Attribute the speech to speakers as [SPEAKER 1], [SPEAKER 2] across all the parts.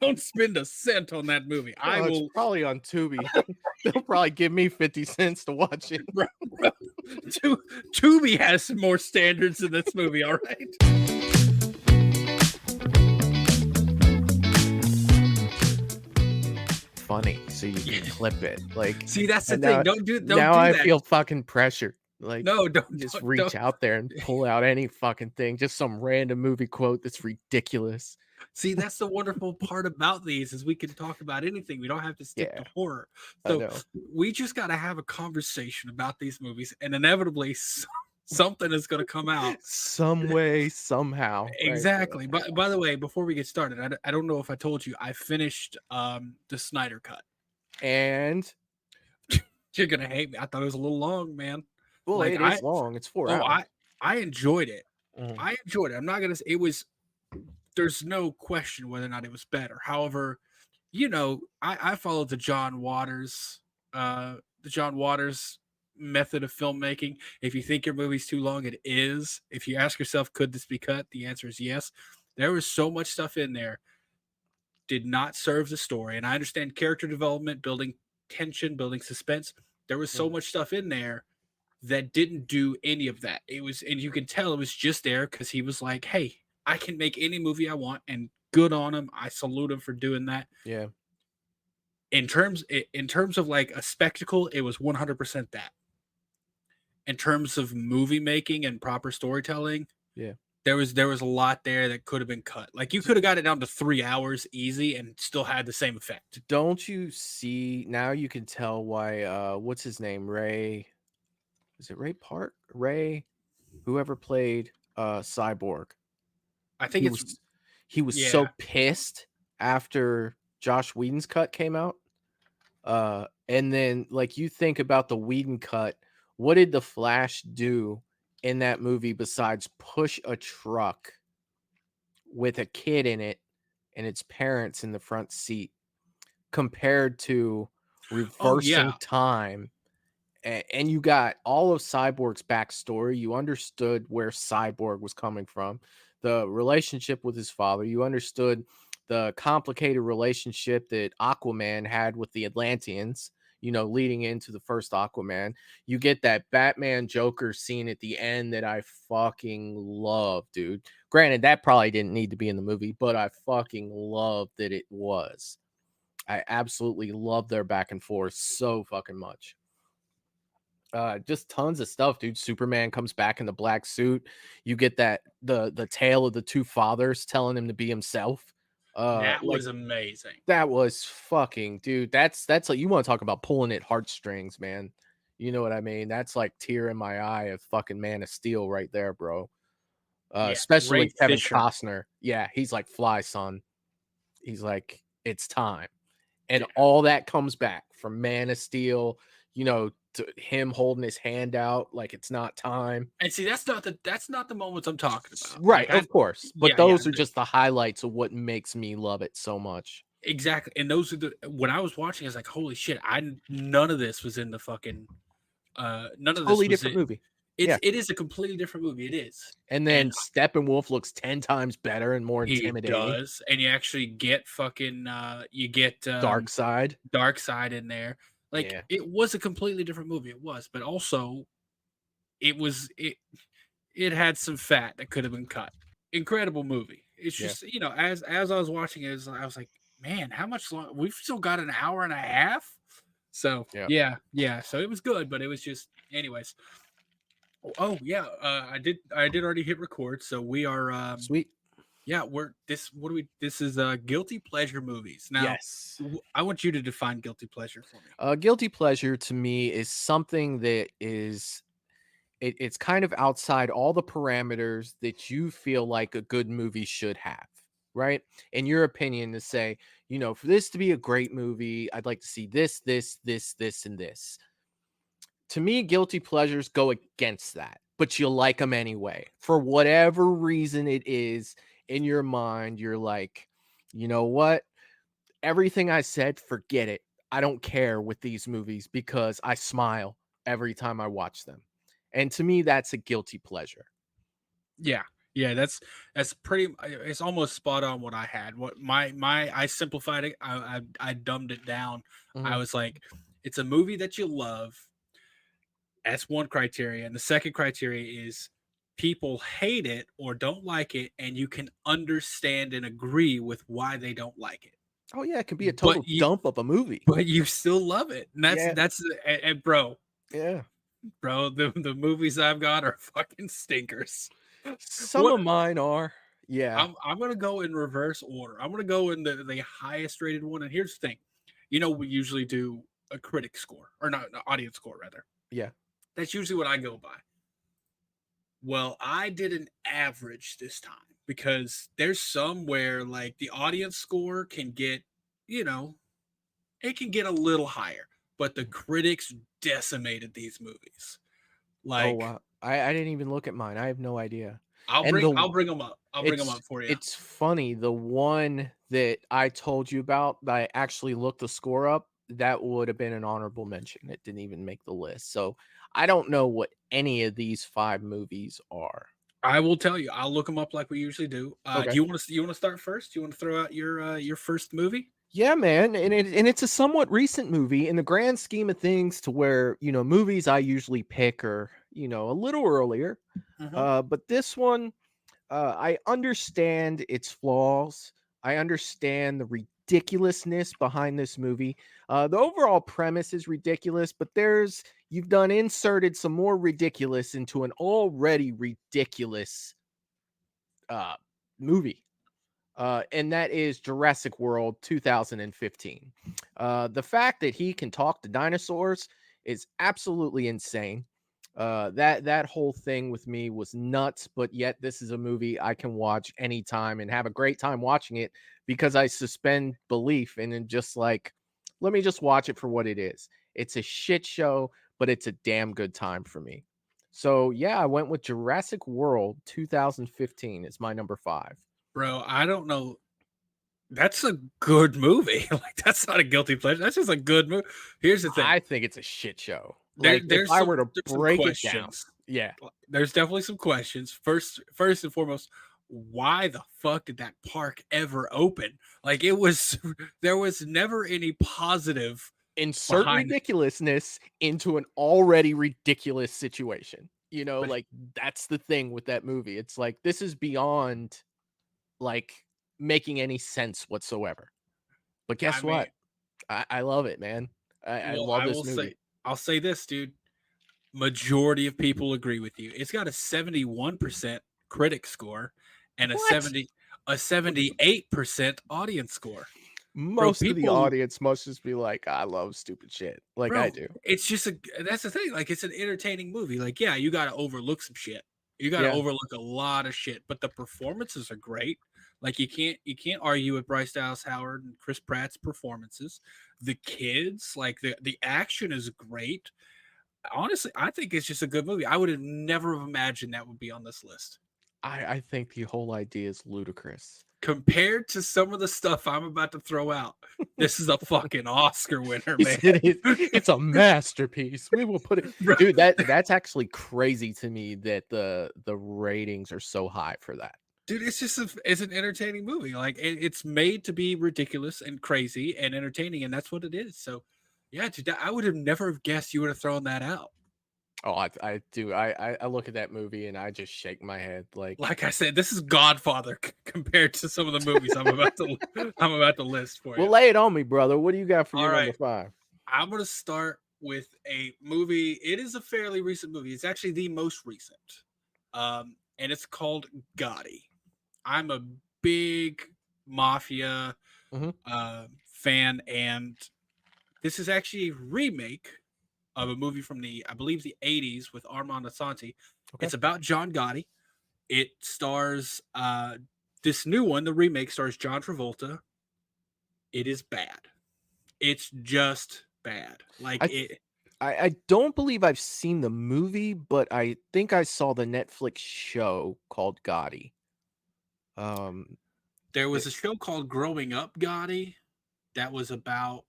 [SPEAKER 1] Don't spend a cent on that movie. I
[SPEAKER 2] Oh, it's
[SPEAKER 1] will.
[SPEAKER 2] probably on Tubi. They'll probably give me 50 cents to watch it.
[SPEAKER 1] Bro, Tubi has some more standards than this movie. All right.
[SPEAKER 2] Funny, so you can clip it. Like,
[SPEAKER 1] See, that's the
[SPEAKER 2] and
[SPEAKER 1] thing.
[SPEAKER 2] now,
[SPEAKER 1] Don't do
[SPEAKER 2] now I
[SPEAKER 1] that.
[SPEAKER 2] feel fucking pressure. Like,
[SPEAKER 1] No,
[SPEAKER 2] just
[SPEAKER 1] don't.
[SPEAKER 2] reach out there and pull out any fucking thing, just some random movie quote that's ridiculous.
[SPEAKER 1] See, that's the wonderful part about these is we can talk about anything. We don't have to stick
[SPEAKER 2] Yeah,
[SPEAKER 1] to horror.
[SPEAKER 2] I
[SPEAKER 1] So
[SPEAKER 2] know.
[SPEAKER 1] we just got to have a conversation about these movies, and inevitably something is going to come out.
[SPEAKER 2] Some way, somehow, right?
[SPEAKER 1] Exactly. But by the way, before we get started, I don't know if I told you I finished the Snyder cut.
[SPEAKER 2] And
[SPEAKER 1] You're gonna hate me. I thought it was a little long, man.
[SPEAKER 2] well,
[SPEAKER 1] Like
[SPEAKER 2] it is long. It's 4
[SPEAKER 1] oh,
[SPEAKER 2] hours.
[SPEAKER 1] I enjoyed it.
[SPEAKER 2] Mhm.
[SPEAKER 1] I enjoyed it. I'm not gonna say it was. There's no question whether or not it was better. However, I followed the John Waters method of filmmaking. If you think your movie's too long, it is. If you ask yourself, could this be cut? The answer is yes. There was so much stuff in there did not serve the story, and I understand character development, building tension, building suspense. There was so
[SPEAKER 2] Mhm.
[SPEAKER 1] much stuff in there that didn't do any of that. It was, and you can tell it was just there because he was like, "Hey, I can make any movie I want," and good on him. I salute him for doing that.
[SPEAKER 2] Yeah.
[SPEAKER 1] In terms of like a spectacle, it was 100% that. In terms of movie making and proper storytelling,
[SPEAKER 2] Yeah.
[SPEAKER 1] there was a lot there that could have been cut. Like you could have got it down to 3 hours easy and still had the same effect.
[SPEAKER 2] Don't you see now? You can tell why. What's his name? Ray. Is it Ray Park? Ray, whoever played Cyborg.
[SPEAKER 1] I think
[SPEAKER 2] He
[SPEAKER 1] it's
[SPEAKER 2] was he was so
[SPEAKER 1] yeah.
[SPEAKER 2] pissed after Josh Whedon's cut came out. And then like you think about the Whedon cut, what did the Flash do in that movie besides push a truck with a kid in it and its parents in the front seat compared to
[SPEAKER 1] Oh
[SPEAKER 2] reversing
[SPEAKER 1] yeah.
[SPEAKER 2] time? And you got all of Cyborg's backstory. You understood where Cyborg was coming from, the relationship with his father. You understood the complicated relationship that Aquaman had with the Atlanteans, leading into the first Aquaman. You get that Batman Joker scene at the end that I fucking love, dude. Granted, that probably didn't need to be in the movie, but I fucking love that it was. I absolutely love their back and forth so fucking much. Just tons of stuff, dude. Superman comes back in the black suit. You get that the tale of the two fathers telling him to be himself.
[SPEAKER 1] That
[SPEAKER 2] Like
[SPEAKER 1] was amazing.
[SPEAKER 2] that was fucking, dude. That's like, you want to talk about pulling at heartstrings, man. You know what I mean? That's like tear in my eye of fucking Man of Steel right there, bro.
[SPEAKER 1] Yeah,
[SPEAKER 2] Especially when
[SPEAKER 1] Ray
[SPEAKER 2] Kevin
[SPEAKER 1] Fisher.
[SPEAKER 2] Costner, yeah, he's like, fly, son. He's like, it's time. And
[SPEAKER 1] Yeah.
[SPEAKER 2] all that comes back from Man of Steel, to him holding his hand out like it's not time.
[SPEAKER 1] And see, that's not the moments I'm talking about.
[SPEAKER 2] Right,
[SPEAKER 1] Like
[SPEAKER 2] of course. But
[SPEAKER 1] yeah,
[SPEAKER 2] those are just the highlights of what makes me love it so much.
[SPEAKER 1] exactly. And those are when I was watching, I was like, holy shit, none of this was in the fucking none of this
[SPEAKER 2] Totally
[SPEAKER 1] was
[SPEAKER 2] different
[SPEAKER 1] it.
[SPEAKER 2] movie.
[SPEAKER 1] It's
[SPEAKER 2] Yeah.
[SPEAKER 1] it is a completely different movie. It is.
[SPEAKER 2] And
[SPEAKER 1] And
[SPEAKER 2] then Steppenwolf looks 10 times better and more
[SPEAKER 1] he
[SPEAKER 2] intimidating.
[SPEAKER 1] does. And you actually get you get
[SPEAKER 2] Dark Side.
[SPEAKER 1] Dark Side in there. Like
[SPEAKER 2] Yeah.
[SPEAKER 1] it was a completely different movie. It was, but also it had some fat that could have been cut. Incredible movie. It's
[SPEAKER 2] Yeah.
[SPEAKER 1] just, as I was watching it, I was like, man, how much long? We've still got an hour and a half. So
[SPEAKER 2] Yeah.
[SPEAKER 1] yeah. So it was good, but it was just, anyways. Oh yeah, I did already hit record. So we are,
[SPEAKER 2] Sweet.
[SPEAKER 1] yeah, this is guilty pleasure movies. Now,
[SPEAKER 2] Yes.
[SPEAKER 1] I want you to define guilty pleasure for me.
[SPEAKER 2] Guilty pleasure to me is something that is it's kind of outside all the parameters that you feel like a good movie should have, right? In your opinion, to say, for this to be a great movie, I'd like to see this, this, and this. To me, guilty pleasures go against that, but you like them anyway. For whatever reason it is in your mind, you're like, you know what? Everything I said, forget it. I don't care with these movies because I smile every time I watch them. And to me, that's a guilty pleasure.
[SPEAKER 1] Yeah. Yeah, that's pretty. It's almost spot on what I had. What my I simplified it. I dumbed it down. I
[SPEAKER 2] Mhm.
[SPEAKER 1] was like, it's a movie that you love. That's one criteria, and the second criteria is people hate it or don't like it, and you can understand and agree with why they don't like it.
[SPEAKER 2] Oh yeah, it can be a
[SPEAKER 1] But
[SPEAKER 2] total
[SPEAKER 1] you
[SPEAKER 2] dump of a movie.
[SPEAKER 1] but you still love it. And
[SPEAKER 2] Yeah,
[SPEAKER 1] and
[SPEAKER 2] yeah.
[SPEAKER 1] bro, the movies I've got are fucking stinkers.
[SPEAKER 2] Some
[SPEAKER 1] What
[SPEAKER 2] of mine are. Yeah,
[SPEAKER 1] I'm gonna go in reverse order. I'm gonna go in the highest rated one. And here's the thing, you know, we usually do a critic score or not, an audience score rather.
[SPEAKER 2] yeah.
[SPEAKER 1] That's usually what I go by. Well, I did an average this time because there's some where like the audience score can get, you know, it can get a little higher, but the critics decimated these movies.
[SPEAKER 2] Oh
[SPEAKER 1] Like
[SPEAKER 2] wow. I didn't even look at mine. I have no idea. And the
[SPEAKER 1] I'll bring them up. I'll bring them
[SPEAKER 2] It's
[SPEAKER 1] up for you.
[SPEAKER 2] it's funny, the one that I told you about that I actually looked the score up, that would have been an honorable mention. It didn't even make the list. So, I don't know what any of these 5 movies are.
[SPEAKER 1] I will tell you. I'll look them up like we usually do.
[SPEAKER 2] Okay.
[SPEAKER 1] You want to start first? You want to throw out your first movie?
[SPEAKER 2] Yeah, man, and it's a somewhat recent movie in the grand scheme of things to where, movies I usually pick are, a little earlier.
[SPEAKER 1] Hmm.
[SPEAKER 2] But this one, I understand its flaws. I understand the ridiculousness behind this movie. The overall premise is ridiculous, but you've done inserted some more ridiculous into an already ridiculous uh, movie. And that is Jurassic World 2015. The fact that he can talk to dinosaurs is absolutely insane. That whole thing with me was nuts, but yet this is a movie I can watch anytime and have a great time watching it because I suspend belief and then just like, let me just watch it for what it is. It's a shit show, but it's a damn good time for me. So yeah, I went with Jurassic World 2015. It's my number 5.
[SPEAKER 1] Bro, I don't know. That's a good movie. Like that's not a guilty pleasure. That's just a good movie. Here's the thing.
[SPEAKER 2] I think it's a shit show. Like, if I were to
[SPEAKER 1] There's some
[SPEAKER 2] break it down,
[SPEAKER 1] questions.
[SPEAKER 2] yeah,
[SPEAKER 1] There's definitely some questions. First and foremost, why the fuck did that park ever open? Like it was there was never any positive
[SPEAKER 2] insert
[SPEAKER 1] behind it.
[SPEAKER 2] ridiculousness into an already ridiculous situation.
[SPEAKER 1] But
[SPEAKER 2] Like that's the thing with that movie. It's like this is beyond like making any sense whatsoever. But
[SPEAKER 1] I
[SPEAKER 2] guess
[SPEAKER 1] mean,
[SPEAKER 2] what? I love it, man. I
[SPEAKER 1] well,
[SPEAKER 2] love this movie.
[SPEAKER 1] I'll say this, dude. Majority of people agree with you. It's got a 71% critic score and
[SPEAKER 2] What?
[SPEAKER 1] a 78% audience score. Bro,
[SPEAKER 2] Most of the
[SPEAKER 1] people
[SPEAKER 2] audience must just be like, I love stupid shit, like I
[SPEAKER 1] bro,
[SPEAKER 2] do.
[SPEAKER 1] it's just a that's the thing. Like it's an entertaining movie. Like, yeah, you gotta overlook some shit. You gotta
[SPEAKER 2] Yeah.
[SPEAKER 1] overlook a lot of shit, but the performances are great. Like you can't argue with Bryce Dallas Howard and Chris Pratt's performances. The kids, like the action is great. Honestly, I think it's just a good movie. I would have never have imagined that would be on this list.
[SPEAKER 2] I think the whole idea is ludicrous.
[SPEAKER 1] Compared to some of the stuff I'm about to throw out, this is a fucking Oscar winner,
[SPEAKER 2] He
[SPEAKER 1] man.
[SPEAKER 2] said it's a masterpiece. We will put it,
[SPEAKER 1] Bro,
[SPEAKER 2] dude. That's actually crazy to me that the ratings are so high for that.
[SPEAKER 1] dude, it's an entertaining movie. Like it's made to be ridiculous and crazy and entertaining, and that's what it is. So, yeah, dude, I would have never have guessed you would have thrown that out.
[SPEAKER 2] Oh, I do. I look at that movie and I just shake my head like,
[SPEAKER 1] Like I said, this is Godfather compared to some of the movies I'm about to list for
[SPEAKER 2] well,
[SPEAKER 1] you.
[SPEAKER 2] lay it on me, brother. What do you got for
[SPEAKER 1] All
[SPEAKER 2] your number
[SPEAKER 1] right,
[SPEAKER 2] 5?
[SPEAKER 1] I'm gonna start with a movie. It is a fairly recent movie. It's actually the most recent, and it's called Gotti. I'm a big mafia
[SPEAKER 2] Mm-hmm.
[SPEAKER 1] fan, and this is actually a remake of a movie from I believe, the '80s with Armand Assante.
[SPEAKER 2] Okay.
[SPEAKER 1] It's about John Gotti. It stars this new one. The remake stars John Travolta. It is bad. It's just bad. Like
[SPEAKER 2] I I don't believe I've seen the movie, but I think I saw the Netflix show called Gotti. Um,
[SPEAKER 1] There
[SPEAKER 2] it,
[SPEAKER 1] was a show called Growing Up Gotti that was about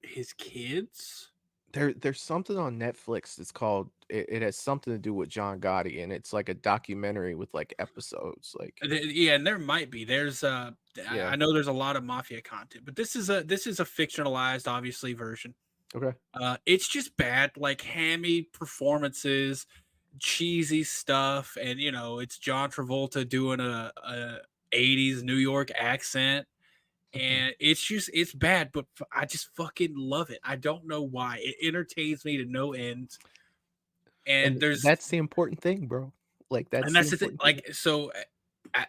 [SPEAKER 1] his kids.
[SPEAKER 2] There's something on Netflix that's called it has something to do with John Gotti, and it's like a documentary with like episodes. Like,
[SPEAKER 1] Yeah, and there might be. I
[SPEAKER 2] yeah,
[SPEAKER 1] know there's a lot of mafia content, but this is a fictionalized, obviously, version.
[SPEAKER 2] okay,
[SPEAKER 1] It's just bad, like hammy performances, cheesy stuff, and it's John Travolta doing a 80s New York accent,
[SPEAKER 2] mhm.
[SPEAKER 1] and it's bad, but I just fucking love it. I don't know why. It entertains me to no end. And
[SPEAKER 2] And
[SPEAKER 1] there's
[SPEAKER 2] that's the important thing, bro. Like
[SPEAKER 1] and
[SPEAKER 2] that's the
[SPEAKER 1] that's the thing.
[SPEAKER 2] important thing.
[SPEAKER 1] Like, so,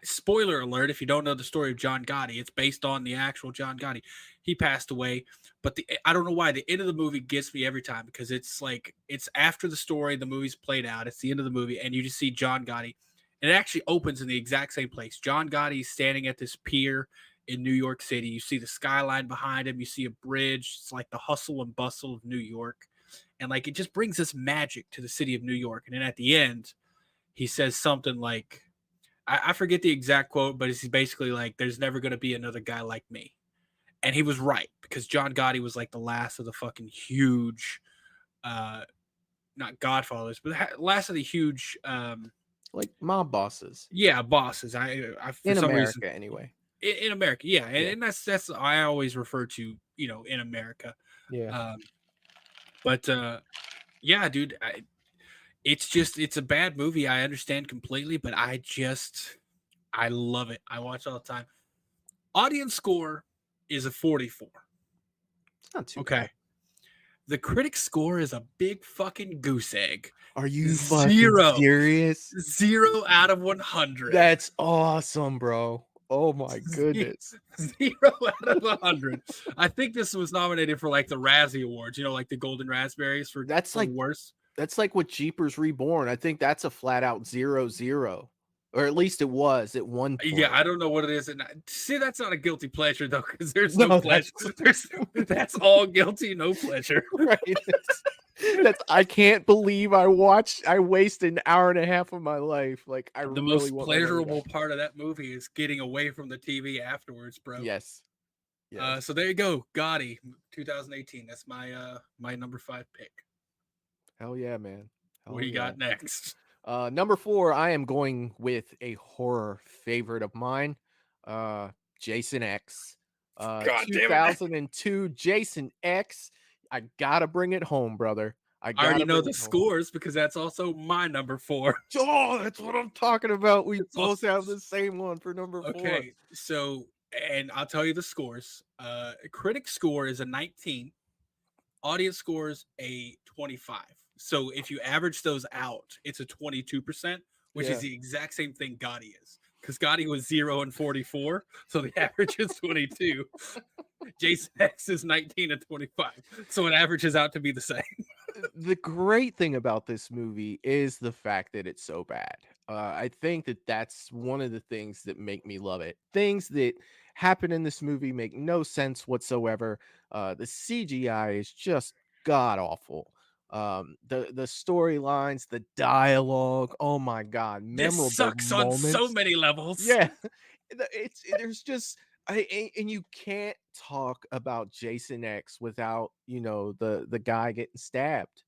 [SPEAKER 1] spoiler alert: if you don't know the story of John Gotti, it's based on the actual John Gotti. He passed away, but I don't know why the end of the movie gets me every time, because it's like it's after the story, the movie's played out. It's the end of the movie, and you just see John Gotti, and it actually opens in the exact same place. John Gotti's standing at this pier in New York City. You see the skyline behind him. You see a bridge. It's like the hustle and bustle of New York, and like it just brings this magic to the city of New York. And then at the end, he says something like, I forget the exact quote, but it's basically like, "There's never going to be another guy like me." And he was right, because John Gotti was like the last of the fucking huge, uh, not Godfathers, but last of the huge,
[SPEAKER 2] Like mob bosses
[SPEAKER 1] yeah, bosses. I for
[SPEAKER 2] in
[SPEAKER 1] some reason
[SPEAKER 2] America, anyway.
[SPEAKER 1] in America, yeah, and,
[SPEAKER 2] Yeah,
[SPEAKER 1] and that's I always refer to, in America.
[SPEAKER 2] yeah.
[SPEAKER 1] Um, but yeah, dude, it's a bad movie. I understand completely, but I love it. I watch all the time. Audience score is a 44.
[SPEAKER 2] It's not too bad.
[SPEAKER 1] Okay. The critic score is a big fucking goose egg.
[SPEAKER 2] Are you fucking
[SPEAKER 1] Zero.
[SPEAKER 2] serious?
[SPEAKER 1] 0 out of 100.
[SPEAKER 2] That's awesome, bro. Oh my goodness.
[SPEAKER 1] 0 out of 100. I think this was nominated for like the Razzie Awards, like the Golden Raspberries for
[SPEAKER 2] That's like
[SPEAKER 1] worst.
[SPEAKER 2] that's like what Jeepers Reborn. I think that's a flat out 0-0. Or at least it was at one
[SPEAKER 1] Yeah,
[SPEAKER 2] point.
[SPEAKER 1] I don't know what it is. And see, that's not a guilty pleasure though, because there's no
[SPEAKER 2] No,
[SPEAKER 1] pleasure. That's all guilty, no pleasure.
[SPEAKER 2] right. That's I can't believe I wasted an hour and a half of my life. Like I
[SPEAKER 1] The
[SPEAKER 2] really
[SPEAKER 1] most
[SPEAKER 2] want my money
[SPEAKER 1] pleasurable
[SPEAKER 2] back.
[SPEAKER 1] part of that movie is getting away from the TV afterwards, bro.
[SPEAKER 2] Yes. Yes.
[SPEAKER 1] So there you go, Gotti, 2018. That's my number 5 pick.
[SPEAKER 2] Hell yeah, man.
[SPEAKER 1] What
[SPEAKER 2] Hell
[SPEAKER 1] do you
[SPEAKER 2] yeah.
[SPEAKER 1] got next?
[SPEAKER 2] Number 4, I am going with a horror favorite of mine, uh, Jason X.
[SPEAKER 1] God damn it!
[SPEAKER 2] 2002 Jason X. I gotta bring it home, brother. I
[SPEAKER 1] I already
[SPEAKER 2] gotta
[SPEAKER 1] know
[SPEAKER 2] bring
[SPEAKER 1] the
[SPEAKER 2] it home.
[SPEAKER 1] scores because that's also my number 4.
[SPEAKER 2] Oh, that's what I'm talking about. We
[SPEAKER 1] It's
[SPEAKER 2] both have
[SPEAKER 1] also
[SPEAKER 2] the same one for number 4.
[SPEAKER 1] okay. So, and I'll tell you the scores. Critic score is a 19. Audience scores a 25. So if you average those out, it's a 22%, which is
[SPEAKER 2] Yeah.
[SPEAKER 1] the exact same thing Gotti is. Because Gotti was 0 and 44. So the average is 22. Jason X is 19 and 25. So it averages out to be the same.
[SPEAKER 2] The great thing about this movie is the fact that it's so bad. I think that that's one of the things that make me love it. Things that happen in this movie make no sense whatsoever. The CGI is just god awful. The storylines, the dialogue. Oh my god,
[SPEAKER 1] This
[SPEAKER 2] memorable
[SPEAKER 1] sucks on so
[SPEAKER 2] moments.
[SPEAKER 1] many levels.
[SPEAKER 2] Yeah, there's just and you can't talk about Jason X without the guy getting stabbed.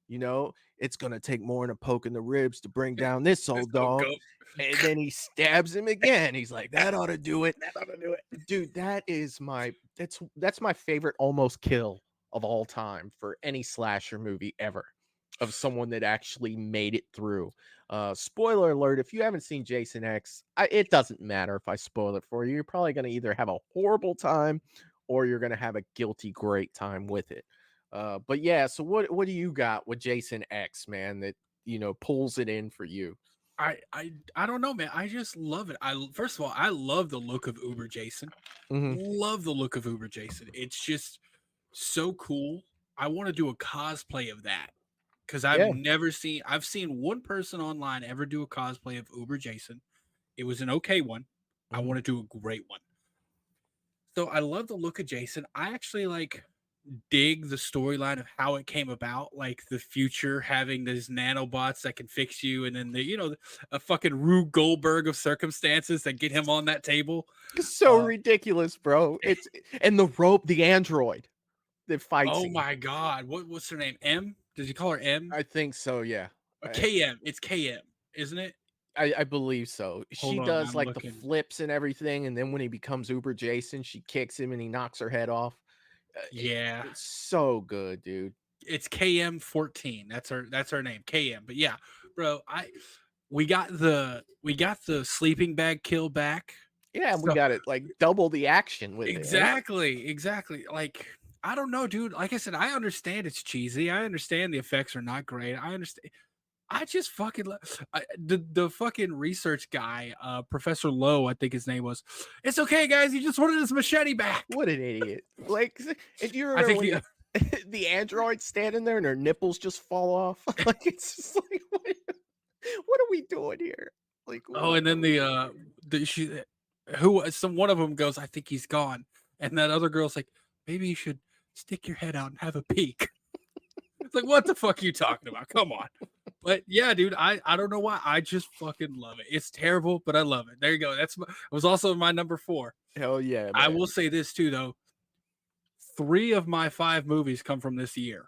[SPEAKER 2] It's gonna take more than a poke in the ribs to bring down this
[SPEAKER 1] This
[SPEAKER 2] old
[SPEAKER 1] little
[SPEAKER 2] dog.
[SPEAKER 1] goat.
[SPEAKER 2] And then he stabs him again. He's like, that ought to do it.
[SPEAKER 1] That ought to do it.
[SPEAKER 2] Dude, that's my favorite almost kill of all time for any slasher movie ever, of someone that actually made it through. Spoiler alert, if you haven't seen Jason X, it doesn't matter if I spoil it for you. You're probably going to either have a horrible time or you're going to have a guilty great time with it. But yeah, so what do you got with Jason X, man, that pulls it in for you?
[SPEAKER 1] I don't know, man. I just love it. First of all, I love the look of Uber Jason.
[SPEAKER 2] Hmm.
[SPEAKER 1] Love the look of Uber Jason. It's just so cool. I want to do a cosplay of that, because
[SPEAKER 2] Yeah.
[SPEAKER 1] I've seen one person online ever do a cosplay of Uber Jason. It was an okay one. I
[SPEAKER 2] Hmm.
[SPEAKER 1] want to do a great one. So I love the look of Jason. I actually dig the storyline of how it came about, like the future having these nanobots that can fix you, and then a fucking Rube Goldberg of circumstances that get him on that table.
[SPEAKER 2] So
[SPEAKER 1] Uh,
[SPEAKER 2] ridiculous, bro. It's and the android. that fight
[SPEAKER 1] Oh
[SPEAKER 2] scene.
[SPEAKER 1] my god, what's her name? M? Does he call her M?
[SPEAKER 2] I think so, yeah. I
[SPEAKER 1] KM. It's KM, isn't it?
[SPEAKER 2] I believe so.
[SPEAKER 1] Hold
[SPEAKER 2] She
[SPEAKER 1] on,
[SPEAKER 2] does,
[SPEAKER 1] I'm
[SPEAKER 2] like, the
[SPEAKER 1] looking.
[SPEAKER 2] flips and everything, and then when he becomes Uber Jason, she kicks him and he knocks her head off.
[SPEAKER 1] Yeah,
[SPEAKER 2] It's so good, dude.
[SPEAKER 1] it's KM 14. That's her name, KM. But yeah, bro, we got the sleeping bag kill back.
[SPEAKER 2] Yeah, and we
[SPEAKER 1] So
[SPEAKER 2] got it, like, double the action with it, right?
[SPEAKER 1] exactly. Like I don't know, dude. Like I said, I understand it's cheesy. I understand the effects are not great. I understand. I just fucking the fucking research guy, Professor Lowe, I think his name was. It's okay, guys. He just wanted his machete back.
[SPEAKER 2] What an idiot. Like, and do you
[SPEAKER 1] I
[SPEAKER 2] remember
[SPEAKER 1] think
[SPEAKER 2] when
[SPEAKER 1] the
[SPEAKER 2] the android's standing there and their nipples just fall off? Like, it's just like, what are we doing here? Like,
[SPEAKER 1] oh,
[SPEAKER 2] what
[SPEAKER 1] and then
[SPEAKER 2] are we
[SPEAKER 1] the
[SPEAKER 2] doing here?
[SPEAKER 1] she who some one of them goes, I think he's gone, and that other girl's like, maybe you should stick your head out and have a peek. It's like, what the fuck are you talking about? Come on. But yeah, dude, I don't know why. I just fucking love it. It's terrible, but I love it. There you go. It was also my number 4.
[SPEAKER 2] Hell yeah,
[SPEAKER 1] I
[SPEAKER 2] man.
[SPEAKER 1] will say this too, though. 3 of my 5 movies come from this year,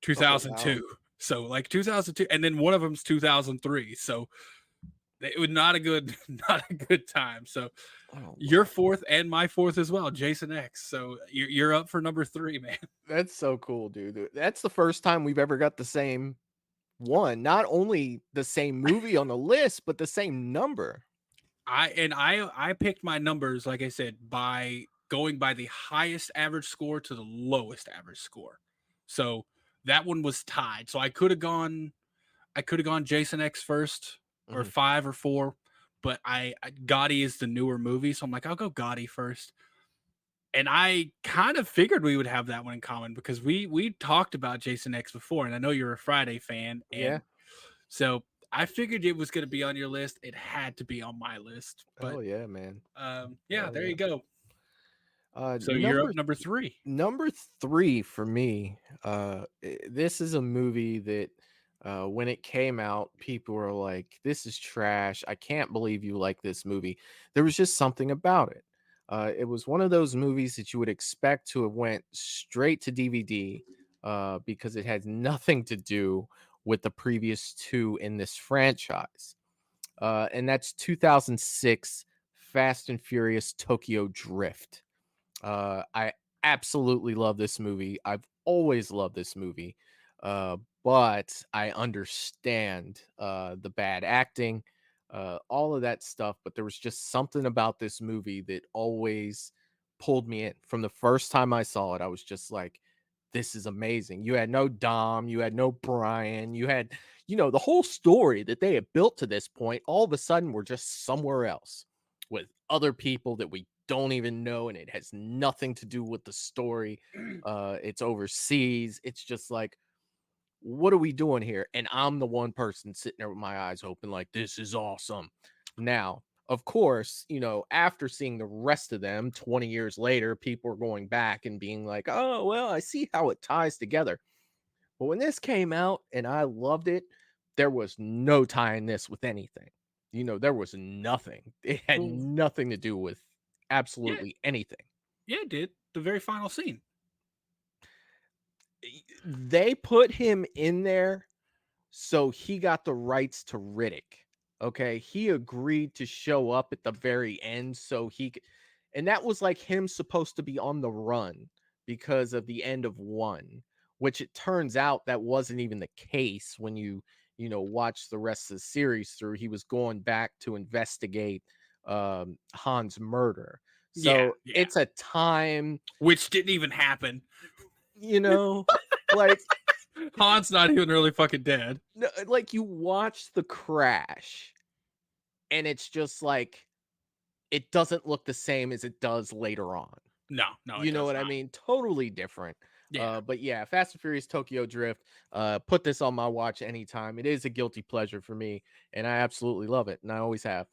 [SPEAKER 2] Oh, wow.
[SPEAKER 1] 2002. So like 2002, and then one of them's 2003. So it was not a good, not a good time. So
[SPEAKER 2] Oh,
[SPEAKER 1] your
[SPEAKER 2] wow.
[SPEAKER 1] fourth and my fourth as well, Jason X. So you're up for number 3, man.
[SPEAKER 2] That's so cool, dude. That's the first time we've ever got the same one. Not only the same movie on the list, but the same number.
[SPEAKER 1] I picked my numbers, like I said, by going by the highest average score to the lowest average score. So that one was tied. So I could have gone Jason X first, or
[SPEAKER 2] Mhm.
[SPEAKER 1] 5 or 4, but Gotti is the newer movie, so I'm like, I'll go Gotti first. And I kind of figured we would have that one in common because we talked about Jason X before, and I know you're a Friday fan,
[SPEAKER 2] Yeah.
[SPEAKER 1] and so I figured it was going to be on your list. It had to be on my list, but
[SPEAKER 2] Hell yeah, man.
[SPEAKER 1] yeah,
[SPEAKER 2] Hell
[SPEAKER 1] there
[SPEAKER 2] yeah.
[SPEAKER 1] you go. So you're up
[SPEAKER 2] Number
[SPEAKER 1] number 3.
[SPEAKER 2] number 3 for me, this is a movie that, when it came out, people were like, "This is trash. I can't believe you like this movie." There was just something about it. It was one of those movies that you would expect to have went straight to DVD, because it had nothing to do with the previous 2 in this franchise. And that's 2006 Fast and Furious Tokyo Drift. I absolutely love this movie. I've always loved this movie, but I understand the bad acting, all of that stuff. But there was just something about this movie that always pulled me in. From the first time I saw it, I was just like, this is amazing. You had no Dom, you had no Brian, you had, the whole story that they had built to this point. All of a sudden, we're just somewhere else with other people that we don't even know, and it has nothing to do with the story. It's overseas. It's just like, what are we doing here? And I'm the one person sitting there with my eyes open, like, this is awesome. Now, of course, after seeing the rest of them 20 years later, people are going back and being like, oh, well, I see how it ties together. But when this came out and I loved it, there was no tying this with anything. There was nothing. It had
[SPEAKER 1] Well,
[SPEAKER 2] nothing to do with
[SPEAKER 1] yeah,
[SPEAKER 2] absolutely anything.
[SPEAKER 1] yeah, it did. The very final scene.
[SPEAKER 2] They put him in there so he got the rights to Riddick. Okay. He agreed to show up at the very end so he could, and that was like him supposed to be on the run because of the end of 1, which it turns out that wasn't even the case when watch the rest of the series through. He was going back to investigate Han's murder.
[SPEAKER 1] Yeah,
[SPEAKER 2] So
[SPEAKER 1] yeah.
[SPEAKER 2] it's a time,
[SPEAKER 1] Which didn't even happen.
[SPEAKER 2] you know, like
[SPEAKER 1] Han's not even really fucking dead.
[SPEAKER 2] no, like you watch the crash and it's just like it doesn't look the same as it does later on.
[SPEAKER 1] No, no, it
[SPEAKER 2] You know
[SPEAKER 1] does
[SPEAKER 2] what I
[SPEAKER 1] not.
[SPEAKER 2] mean? Totally different.
[SPEAKER 1] Yeah.
[SPEAKER 2] But yeah, Fast and Furious Tokyo Drift, put this on my watch anytime. It is a guilty pleasure for me, and I absolutely love it, and I always have.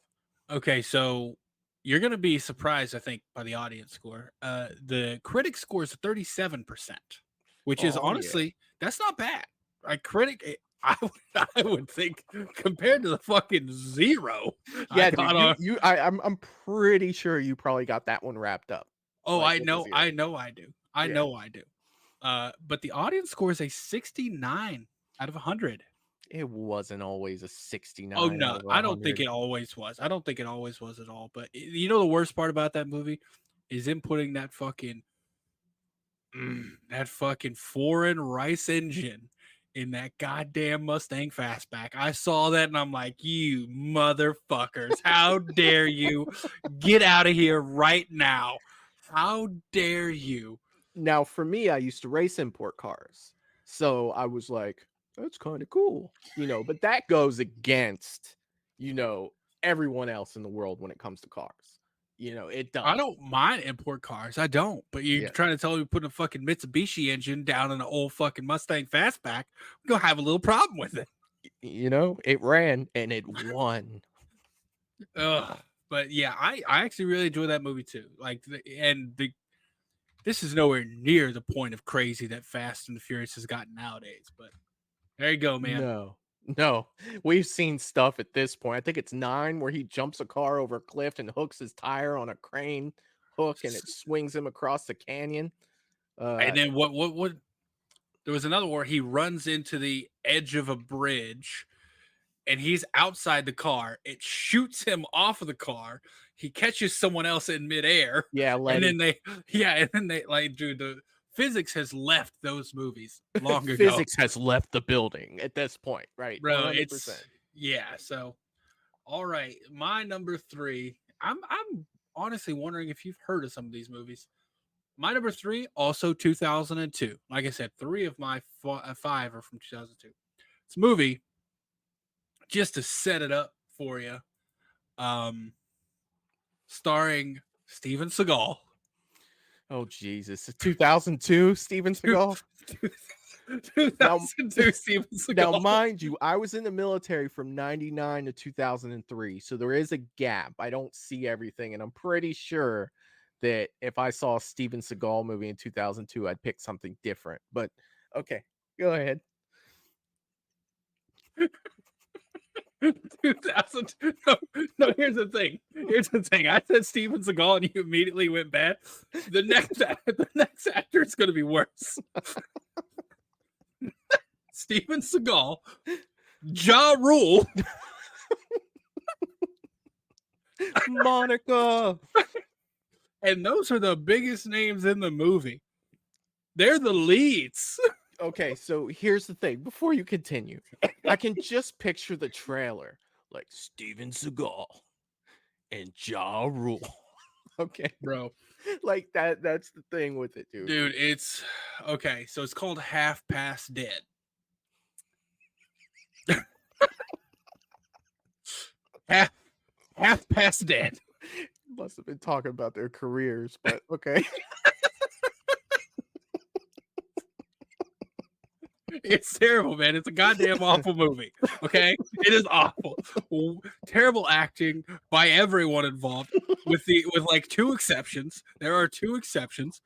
[SPEAKER 1] Okay, so you're gonna be surprised, I think, by the audience score. The critic score is 37%, which is
[SPEAKER 2] Oh yeah.
[SPEAKER 1] honestly that's not bad. I would think compared to the fucking 0 I
[SPEAKER 2] Yeah, dude.
[SPEAKER 1] got
[SPEAKER 2] You
[SPEAKER 1] on.
[SPEAKER 2] you I'm pretty sure you probably got that one wrapped up.
[SPEAKER 1] Oh,
[SPEAKER 2] Like
[SPEAKER 1] I
[SPEAKER 2] with the
[SPEAKER 1] know,
[SPEAKER 2] zero.
[SPEAKER 1] I know, I do. I
[SPEAKER 2] Yeah.
[SPEAKER 1] know, I do. But the audience score is a 69 out of 100.
[SPEAKER 2] It wasn't always a
[SPEAKER 1] Oh
[SPEAKER 2] 69 out
[SPEAKER 1] no,
[SPEAKER 2] of
[SPEAKER 1] I don't think
[SPEAKER 2] 100.
[SPEAKER 1] it always was. I don't think it always was at all. But you know the worst part about that movie is him putting that fucking foreign rice engine in that goddamn Mustang Fastback. I saw that and I'm like, you motherfuckers, how dare you get out of here right now? How dare you?
[SPEAKER 2] Now, for me, I used to race import cars. So I was like, that's kind of cool, but that goes against, you know, everyone else in the world when it comes to cars. It
[SPEAKER 1] I
[SPEAKER 2] does.
[SPEAKER 1] don't mind import cars. I don't. But you're
[SPEAKER 2] Yeah.
[SPEAKER 1] trying to tell me putting a fucking Mitsubishi engine down in an old fucking Mustang Fastback, we're going to have a little problem with it.
[SPEAKER 2] It ran and it won.
[SPEAKER 1] Ugh. But yeah, I actually really enjoy that movie too. This is nowhere near the point of crazy that Fast and the Furious has gotten nowadays. But there you go, man.
[SPEAKER 2] No, we've seen stuff at this point. I think it's 9 where he jumps a car over a cliff and hooks his tire on a crane hook and it swings him across the canyon.
[SPEAKER 1] And then what? There was another where he runs into the edge of a bridge and he's outside the car. It shoots him off of the car. He catches someone else in midair.
[SPEAKER 2] Yeah,
[SPEAKER 1] and then they like, dude, the physics has left those movies long ago.
[SPEAKER 2] Physics has left the building at this point, right?
[SPEAKER 1] Bro,
[SPEAKER 2] 100%.
[SPEAKER 1] So all right, my number 3. I'm honestly wondering if you've heard of some of these movies. My number 3, also 2002. Like I said, 3 of my 5 are from 2002. It's a movie, just to set it up for you, starring Steven Seagal.
[SPEAKER 2] Oh Jesus! 2002 Steven Seagal.
[SPEAKER 1] 2002 Steven Seagal.
[SPEAKER 2] Now, mind you, I was in the military from 99 to 2003, so there is a gap. I don't see everything, and I'm pretty sure that if I saw a Steven Seagal movie in 2002, I'd pick something different. But okay, go ahead.
[SPEAKER 1] 2000. No, here's the thing. I said Steven Seagal, and you immediately went bad. The next actor is going to be worse. Steven Seagal, Ja Rule,
[SPEAKER 2] Monica.
[SPEAKER 1] And those are the biggest names in the movie. They're the leads.
[SPEAKER 2] Okay, so here's the thing. Before you continue, I can just picture the trailer, like Steven Seagal and Ja Rule. Okay,
[SPEAKER 1] bro.
[SPEAKER 2] Like that's the thing with it, dude.
[SPEAKER 1] Dude, it's okay. So it's called Half Past Dead. half Past Dead.
[SPEAKER 2] Must have been talking about their careers, but okay.
[SPEAKER 1] It's terrible, man. It's a goddamn awful movie. Okay, it is awful. Terrible acting by everyone involved, with like 2 exceptions. There are 2 exceptions.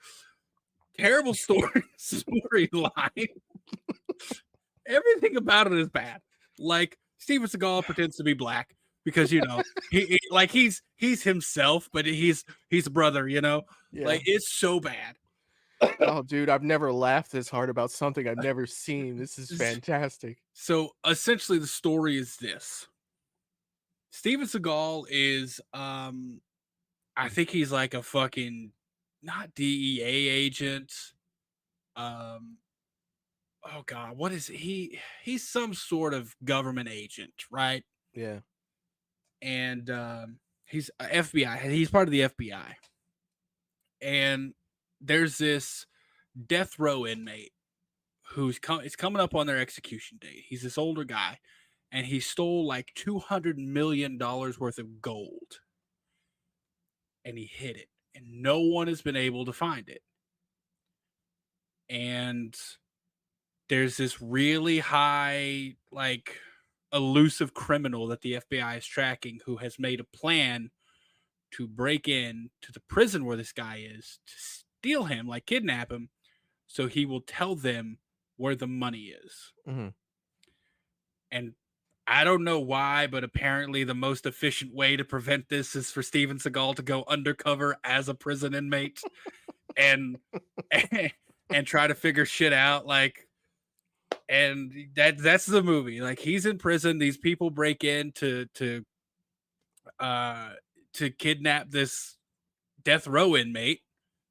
[SPEAKER 1] Terrible storyline. Everything about it is bad. Like Steven Seagal pretends to be black because he's himself, but he's a brother.
[SPEAKER 2] Yeah.
[SPEAKER 1] Like it's so bad.
[SPEAKER 2] Oh, dude, I've never laughed this hard about something I've never seen. This is fantastic.
[SPEAKER 1] So essentially, the story is this: Steven Seagal is, I think he's like a fucking not DEA agent. Oh God, what is he? He's some sort of government agent, right?
[SPEAKER 2] Yeah.
[SPEAKER 1] And he's FBI. He's part of the FBI. And there's this death row inmate who's it's coming up on their execution date. He's this older guy, and he stole like $200 million worth of gold, and he hid it, and no one has been able to find it. And there's this really high, like, elusive criminal that the FBI is tracking who has made a plan to break in to the prison where this guy is to steal him, like kidnap him, so he will tell them where the money is.
[SPEAKER 2] Mm-hmm.
[SPEAKER 1] And I don't know why, but apparently the most efficient way to prevent this is for Steven Seagal to go undercover as a prison inmate and and try to figure shit out. Like, and that's the movie. Like, he's in prison. These people break in to kidnap this death row inmate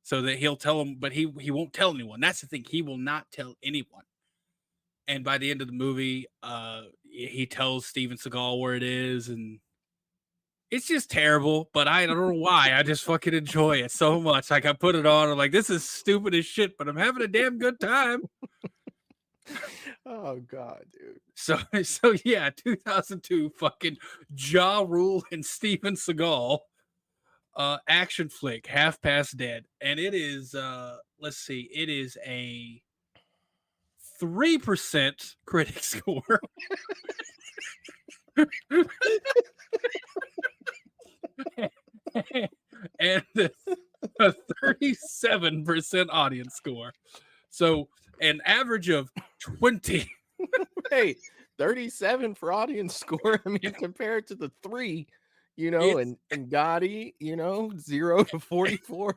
[SPEAKER 1] so that he'll tell them, but he won't tell anyone. That's the thing. He will not tell anyone. And by the end of the movie, he tells Steven Seagal where it is, and it's just terrible. But I don't know why. I just fucking enjoy it so much. Like, I put it on. I'm like, this is stupid as shit, but I'm having a damn good time.
[SPEAKER 2] Oh God, dude.
[SPEAKER 1] So yeah, 2002 fucking Ja Rule and Steven Seagal action flick, Half Past Dead, and it is let's see, it is a 3% critic score. And a 37% audience score. So an average of 20.
[SPEAKER 2] Hey, 37 for audience score. I mean, compared to the 3, you know, and Gotti, you know, 0 to 44.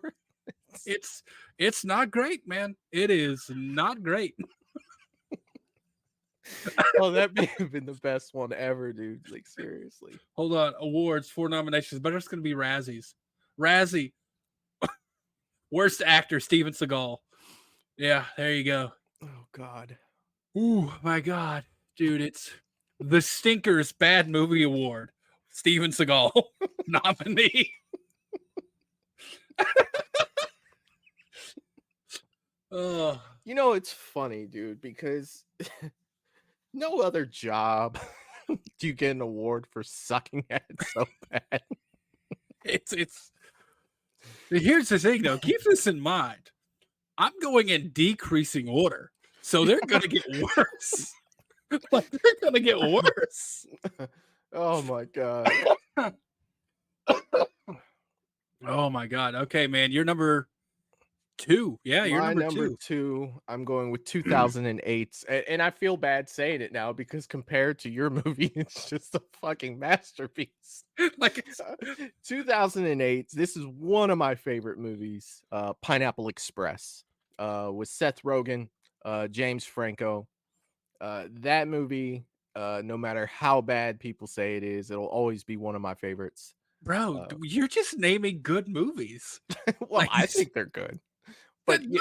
[SPEAKER 1] It's not great, man. It is not great.
[SPEAKER 2] Oh, that may have been the best one ever, dude. Like, seriously.
[SPEAKER 1] Hold on. Awards, 4 nominations, but it's going to be Razzies. Razzie. Worst actor, Steven Seagal. Yeah, there you go.
[SPEAKER 2] Oh, God.
[SPEAKER 1] Ooh, my God. Dude, it's the Stinkers Bad Movie Award. Steven Seagal nominee. Oh.
[SPEAKER 2] You know, it's funny, dude, because no other job do you get an award for sucking at it so bad.
[SPEAKER 1] It's here's the thing though, keep this in mind. I'm going in decreasing order. So they're gonna get worse. Like, they're gonna get worse.
[SPEAKER 2] Oh my God.
[SPEAKER 1] Oh my God. Okay, man. You're number 2. Yeah, you're number
[SPEAKER 2] 2. I'm going with 2008. And I feel bad saying it now because compared to your movie, it's just a fucking masterpiece.
[SPEAKER 1] Like,
[SPEAKER 2] 2008. This is one of my favorite movies. Pineapple Express, with Seth Rogen, James Franco. That movie, no matter how bad people say it is, it'll always be one of my favorites.
[SPEAKER 1] bro, you're just naming good movies.
[SPEAKER 2] Well,
[SPEAKER 1] Like,
[SPEAKER 2] I think they're good. But
[SPEAKER 1] no,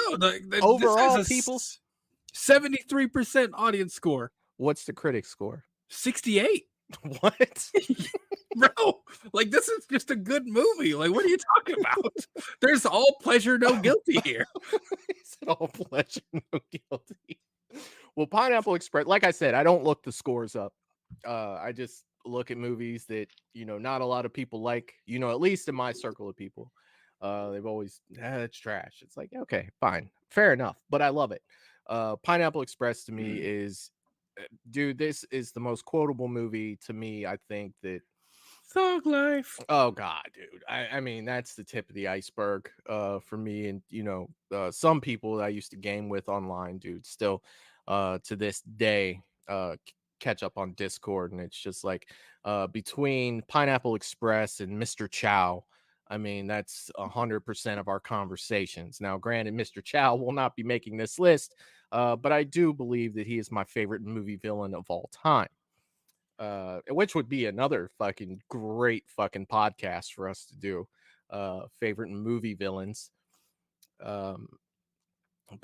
[SPEAKER 2] overall, people,
[SPEAKER 1] 73% audience score.
[SPEAKER 2] What's the critic score?
[SPEAKER 1] 68.
[SPEAKER 2] What?
[SPEAKER 1] Bro, like, this is just a good movie. Like, what are you talking about? There's all pleasure, no guilty here.
[SPEAKER 2] It's all pleasure, no guilty. Well, Pineapple Express, like I said, I don't look the scores up. I just look at movies that, you know, not a lot of people like, you know, at least in my circle of people. They've always, it's trash. It's like, okay, fine, fair enough, but I love it. Pineapple Express to me is, dude, this is the most quotable movie to me. I think that
[SPEAKER 1] Thug Life.
[SPEAKER 2] Oh God, dude. I mean, that's the tip of the iceberg for me. And you know, some people that I used to game with online, dude, still to this day catch up on Discord, and it's just like between Pineapple Express and Mr. Chow. I mean, that's 100% of our conversations. Now, granted, Mr. Chow will not be making this list, but I do believe that he is my favorite movie villain of all time. Which would be another fucking great fucking podcast for us to do. Favorite movie villains. But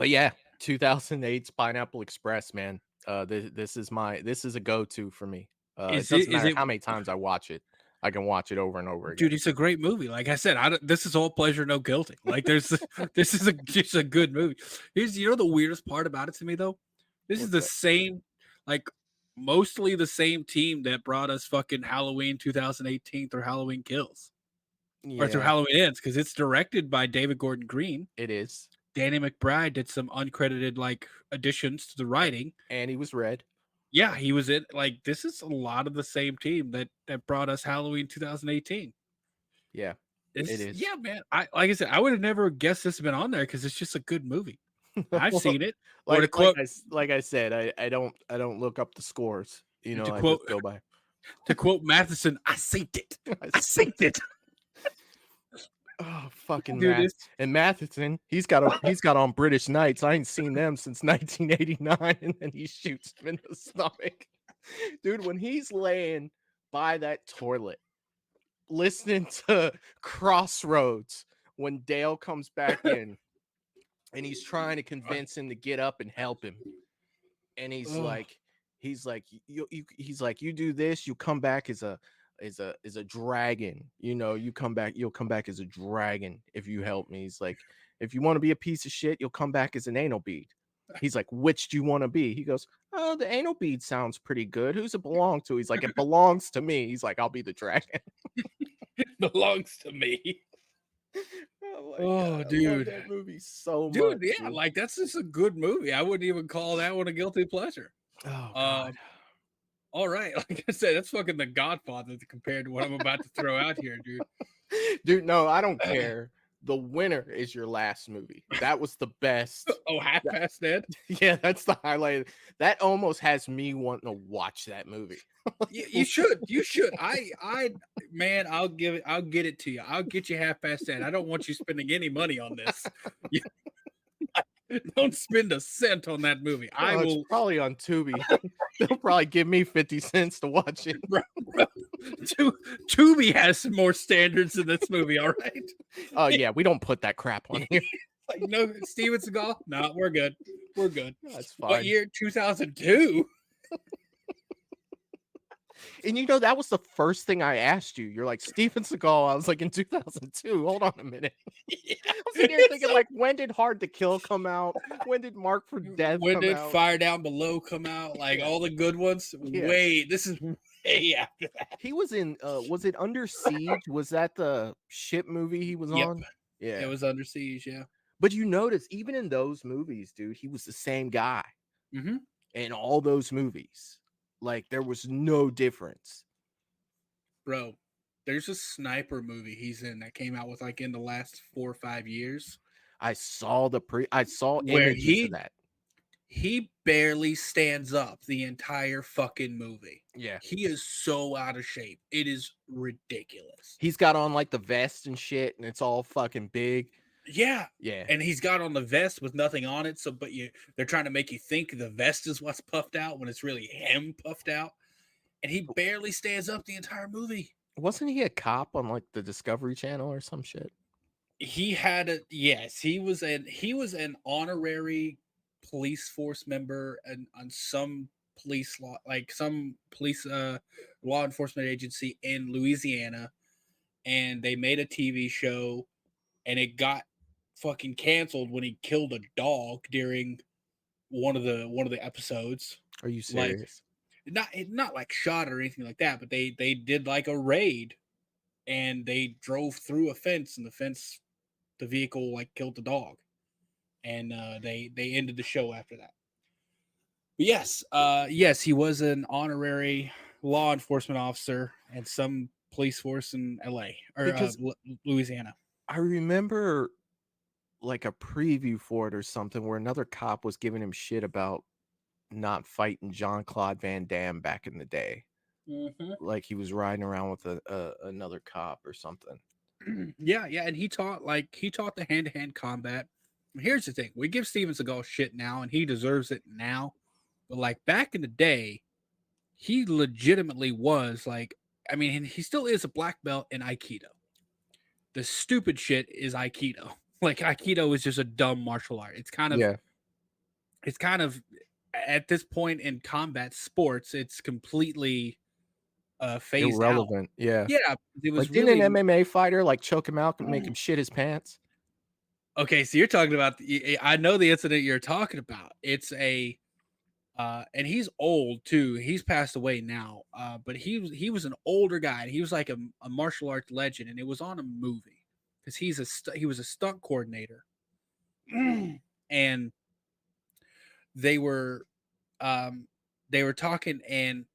[SPEAKER 2] yeah, 2008's Pineapple Express, man. This is a go-to for me. It doesn't matter how many times I watch it. I can watch it over and over again.
[SPEAKER 1] Dude, it's a great movie. Like I said, this is all pleasure, no guilty. Like, this is just a good movie. You know the weirdest part about it to me though? This is the same, like, mostly the same team that brought us fucking Halloween 2018 through Halloween Kills. Or through Halloween Ends, because it's directed by David Gordon Green.
[SPEAKER 2] It is.
[SPEAKER 1] Danny McBride did some uncredited like additions to the writing.
[SPEAKER 2] And he was red.
[SPEAKER 1] Yeah, he was in, like, this is a lot of the same team that brought us Halloween 2018.
[SPEAKER 2] Yeah, it is.
[SPEAKER 1] Yeah, man. Like I said, I would have never guessed this had been on there because it's just a good movie. I've seen it.
[SPEAKER 2] Like I said, I don't look up the scores. You know, I just go by.
[SPEAKER 1] To quote Matheson, I synced it. I synced it.
[SPEAKER 2] Oh, fucking
[SPEAKER 1] Dude,
[SPEAKER 2] Math
[SPEAKER 1] this
[SPEAKER 2] and Matheson. He's got on British Knights. I ain't seen them since 1989, and then he shoots him in the stomach. Dude, when he's laying by that toilet, listening to Crossroads when Dale comes back in, and he's trying to convince him to get up and help him, and he's
[SPEAKER 1] oh,
[SPEAKER 2] like, he's like, you do this, you come back as a dragon. You'll come back as a dragon if you help me. He's like, if you want to be a piece of shit, you'll come back as an anal bead. He's like, which do you want to be? He goes, oh, the anal bead sounds pretty good. Who's it belong to? He's like, it belongs to me. He's like, I'll be the dragon.
[SPEAKER 1] it belongs to me.
[SPEAKER 2] Oh my
[SPEAKER 1] Oh,
[SPEAKER 2] god, I love
[SPEAKER 1] dude.
[SPEAKER 2] that movie so
[SPEAKER 1] Dude,
[SPEAKER 2] much.
[SPEAKER 1] yeah,
[SPEAKER 2] Dude.
[SPEAKER 1] like that's just a good movie. I wouldn't even call that one a guilty pleasure.
[SPEAKER 2] Oh god.
[SPEAKER 1] Um, all right, like I said, that's fucking The Godfather compared to what I'm about to throw out here, dude.
[SPEAKER 2] Dude, no, I don't care. The Winner is your last movie. That was the best.
[SPEAKER 1] Oh, Half Past Dead.
[SPEAKER 2] Yeah, that's the highlight. That almost has me wanting to watch that movie.
[SPEAKER 1] You should. You should. Man, I'll get it to you. I'll get you Half Past Dead. I don't want you spending any money on this. You, don't spend a cent on that movie. I
[SPEAKER 2] It's
[SPEAKER 1] will.
[SPEAKER 2] probably on Tubi. They'll probably give me 50 cents to watch it.
[SPEAKER 1] Bro, Tubi has some more standards in this movie. All right.
[SPEAKER 2] Oh yeah, we don't put that crap on here.
[SPEAKER 1] Like no Steven Seagal. No, we're good. We're good.
[SPEAKER 2] That's fine.
[SPEAKER 1] What year? 2002.
[SPEAKER 2] And that was the first thing I asked you. You're like, Steven Seagal. I was like, in 2002. Hold on a minute.
[SPEAKER 1] Yeah.
[SPEAKER 2] I was sitting here thinking, like, when did Hard to Kill come out? When did Mark for Death
[SPEAKER 1] When
[SPEAKER 2] come
[SPEAKER 1] did
[SPEAKER 2] out?
[SPEAKER 1] Fire Down Below come out? Like
[SPEAKER 2] Yeah.
[SPEAKER 1] all the good ones.
[SPEAKER 2] Yeah.
[SPEAKER 1] Wait, this is way after that.
[SPEAKER 2] He was in, was it Under Siege? Was that the ship movie he was
[SPEAKER 1] Yep.
[SPEAKER 2] on? Yeah.
[SPEAKER 1] It was Under Siege, yeah.
[SPEAKER 2] But you notice, even in those movies, dude, he was the same guy
[SPEAKER 1] Mm-hmm.
[SPEAKER 2] in all those movies. Like, there was no difference.
[SPEAKER 1] Bro, there's a sniper movie he's in that came out with like in the last 4 or 5 years.
[SPEAKER 2] I saw
[SPEAKER 1] Where
[SPEAKER 2] images of that.
[SPEAKER 1] He barely stands up the entire fucking movie.
[SPEAKER 2] Yeah.
[SPEAKER 1] He is so out of shape. It is ridiculous.
[SPEAKER 2] He's got on like the vest and shit, and it's all fucking big.
[SPEAKER 1] Yeah.
[SPEAKER 2] Yeah.
[SPEAKER 1] And he's got on the vest with nothing on it. So, they're trying to make you think the vest is what's puffed out when it's really him puffed out. And he barely stands up the entire movie.
[SPEAKER 2] Wasn't he a cop on like the Discovery Channel or some shit?
[SPEAKER 1] He was an honorary police force member and on some police law, like some police law enforcement agency in Louisiana, and they made a TV show, and it got fucking canceled when he killed a dog during one of the episodes.
[SPEAKER 2] Are you serious?
[SPEAKER 1] Not like shot or anything like that, but they did like a raid, and they drove through a fence, and the vehicle like killed the dog, and they ended the show after that. But yes, he was an honorary law enforcement officer and some police force in LA or
[SPEAKER 2] Because
[SPEAKER 1] Louisiana.
[SPEAKER 2] I remember like a preview for it or something where another cop was giving him shit about not fighting Jean-Claude Van Damme back in the day.
[SPEAKER 1] Mm-hmm.
[SPEAKER 2] Like he was riding around with another cop or something.
[SPEAKER 1] Yeah, and he taught the hand-to-hand combat. Here's the thing: we give Steven Seagal shit now, and he deserves it now. But like back in the day, he legitimately was like, I mean, and he still is a black belt in Aikido. The stupid shit is Aikido. Like Aikido is just a dumb martial art. It's kind of at this point in combat sports, it's completely phased
[SPEAKER 2] Irrelevant.
[SPEAKER 1] out.
[SPEAKER 2] Yeah.
[SPEAKER 1] Yeah, it was
[SPEAKER 2] Like, didn't
[SPEAKER 1] really
[SPEAKER 2] an MMA fighter like choke him out and make him shit his pants?
[SPEAKER 1] okay. So you're talking about I know the incident you're talking about. It's a and he's old too. He's passed away now. But he was an older guy. And he was like a martial arts legend, and it was on a movie because he was a stunt coordinator, and they were talking, and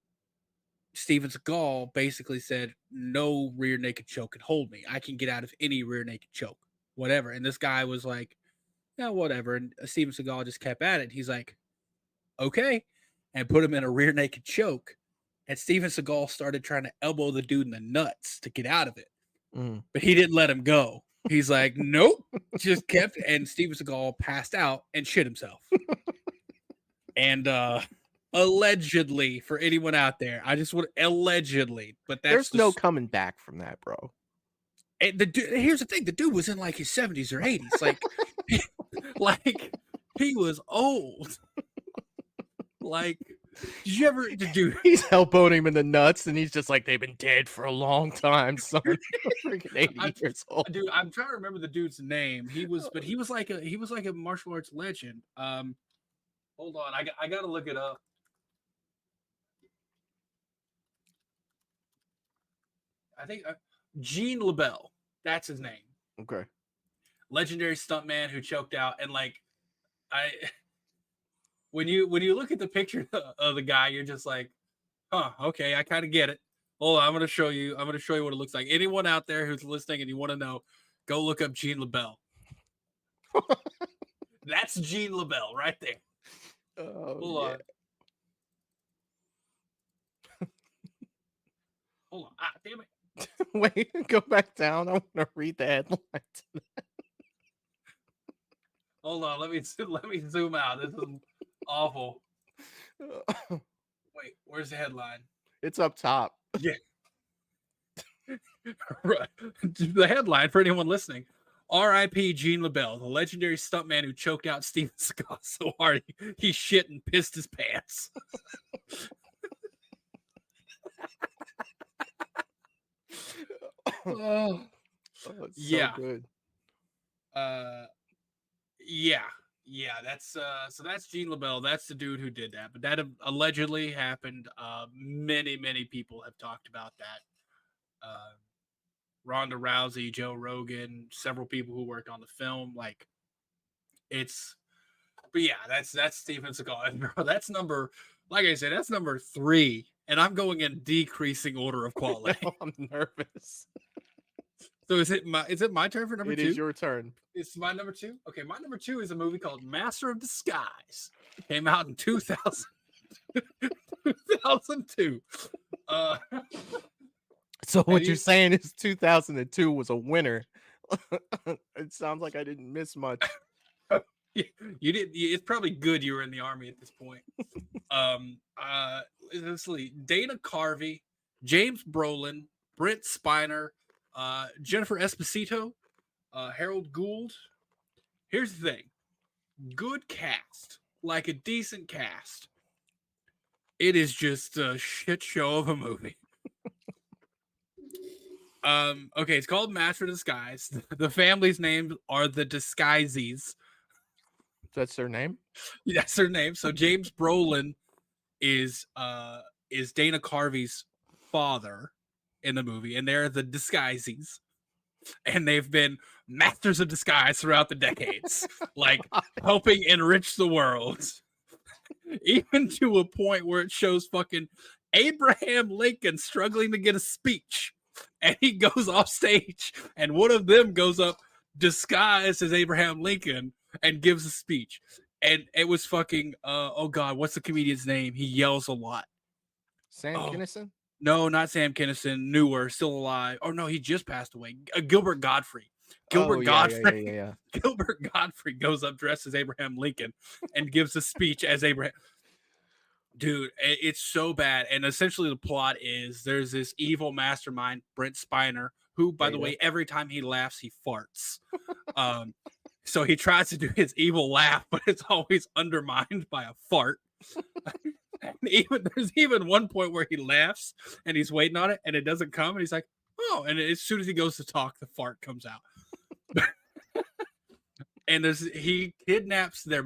[SPEAKER 1] Steven Seagal basically said, "No rear naked choke can hold me. I can get out of any rear naked choke, whatever." And this guy was like, "Yeah, whatever." And Steven Seagal just kept at it. He's like, "Okay," and put him in a rear naked choke. And Steven Seagal started trying to elbow the dude in the nuts to get out of it, but he didn't let him go. He's like, nope, just kept. And Steven Seagal passed out and shit himself. And allegedly, for anyone out there, I just would allegedly, but that's
[SPEAKER 2] There's no coming back from that, bro.
[SPEAKER 1] And here's the thing: the dude was in like his 70s or 80s, like he was old. Like, did you ever, dude?
[SPEAKER 2] He's elbowing him in the nuts, and he's just like, they've been dead for a long time, son. Freaking 80 years old.
[SPEAKER 1] Dude, I'm trying to remember the dude's name. He was like a martial arts legend. Hold on, I gotta look it up. I think Gene LaBelle. That's his name.
[SPEAKER 2] Okay.
[SPEAKER 1] Legendary stuntman who choked out, and like when you look at the picture of the guy, you're just like, huh, okay, I kind of get it. Hold on, I'm gonna show you what it looks like. Anyone out there who's listening and you want to know, go look up Gene LaBelle. That's Gene LaBelle right there.
[SPEAKER 2] Oh,
[SPEAKER 1] Hold on. Hold on. Ah, damn it.
[SPEAKER 2] Wait, go back down. I want to read the headline.
[SPEAKER 1] Hold on, let me zoom out. This is awful. Wait, where's the headline?
[SPEAKER 2] It's up top.
[SPEAKER 1] Yeah. Right. The headline for anyone listening: R.I.P. Gene LaBelle, the legendary stuntman who choked out Steven Seagal so hard he shit and pissed his pants.
[SPEAKER 2] Oh, it's
[SPEAKER 1] yeah.
[SPEAKER 2] so good.
[SPEAKER 1] Yeah. That's that's Gene LaBelle. That's the dude who did that. But that allegedly happened. Many people have talked about that. Ronda Rousey, Joe Rogan, several people who worked on the film. Like, but yeah, that's Steven Seagal. That's number, like I said, that's number 3, and I'm going in decreasing order of quality.
[SPEAKER 2] I'm nervous.
[SPEAKER 1] So is it my turn for number 2?
[SPEAKER 2] It is your turn.
[SPEAKER 1] It's my number 2. Okay, my number 2 is a movie called Master of Disguise. It came out in 2000, 2002.
[SPEAKER 2] So what you're saying is 2002 was a winner. It sounds like I didn't miss much.
[SPEAKER 1] You did. It's probably good you were in the army at this point. Let's see. Dana Carvey, James Brolin, Brent Spiner, Jennifer Esposito, Harold Gould. Here's the thing: good cast, like a decent cast. It is just a shit show of a movie. Okay, it's called Master of Disguise. The family's names are the Disguises.
[SPEAKER 2] That's their name?
[SPEAKER 1] That's their name. So James Brolin is Dana Carvey's father in the movie, and they're the Disguises. And they've been masters of disguise throughout the decades, like helping enrich the world. Even to a point where it shows fucking Abraham Lincoln struggling to get a speech. And he goes off stage, and one of them goes up disguised as Abraham Lincoln and gives a speech. And it was fucking, oh God, what's the comedian's name? He yells a lot.
[SPEAKER 2] Sam Kinison?
[SPEAKER 1] No, not Sam Kinison. Newer, still alive. Oh no, he just passed away. Gilbert Godfrey. Godfrey.
[SPEAKER 2] Yeah.
[SPEAKER 1] Gilbert Godfrey goes up dressed as Abraham Lincoln and gives a speech as Abraham. Dude, it's so bad. And essentially the plot is there's this evil mastermind, Brent Spiner, who, by the way, every time he laughs, he farts. So he tries to do his evil laugh, but it's always undermined by a fart. And there's even one point where he laughs and he's waiting on it and it doesn't come. And he's like, oh, and as soon as he goes to talk, the fart comes out. And he kidnaps their,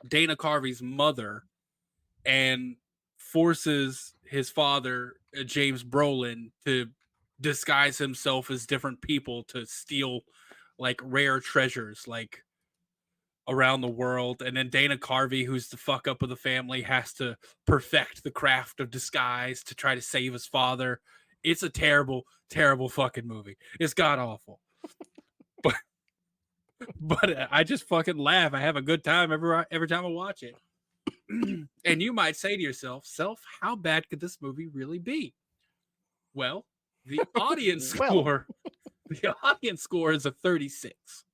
[SPEAKER 1] Dana Carvey's mother and forces his father, James Brolin, to disguise himself as different people to steal like rare treasures like around the world. And then Dana Carvey, who's the fuck up of the family, has to perfect the craft of disguise to try to save his father. It's a terrible fucking movie. It's god awful. But I just fucking laugh. I have a good time every time I watch it. And you might say to yourself, how bad could this movie really be? Well, the audience score The audience score is a 36.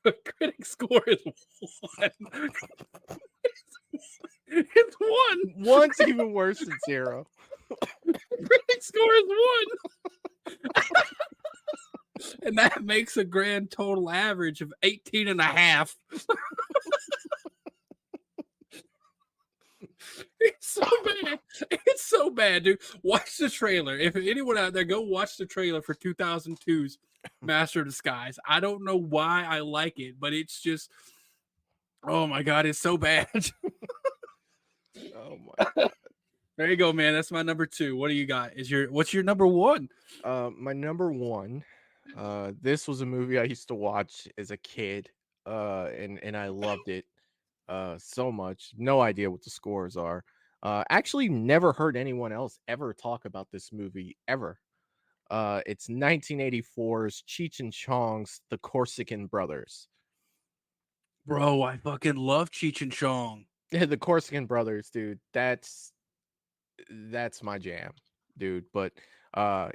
[SPEAKER 1] The critic score is 1. It's 1.
[SPEAKER 2] One's even worse than 0.
[SPEAKER 1] Critic score is 1. And that makes a grand total average of 18.5. It's so bad. It's so bad, dude. Watch the trailer. If anyone out there, go watch the trailer for 2002's Master of Disguise. I don't know why I like it, but it's just, oh my God, it's so bad.
[SPEAKER 2] Oh my God.
[SPEAKER 1] There you go, man. That's my number 2. What do you got? What's your number 1?
[SPEAKER 2] My number 1. This was a movie I used to watch as a kid, and I loved it so much. No idea what the scores are. Actually, never heard anyone else ever talk about this movie ever. It's 1984's Cheech and Chong's The Corsican Brothers.
[SPEAKER 1] Bro, I fucking love Cheech and Chong.
[SPEAKER 2] The Corsican Brothers, dude. That's my jam, dude. But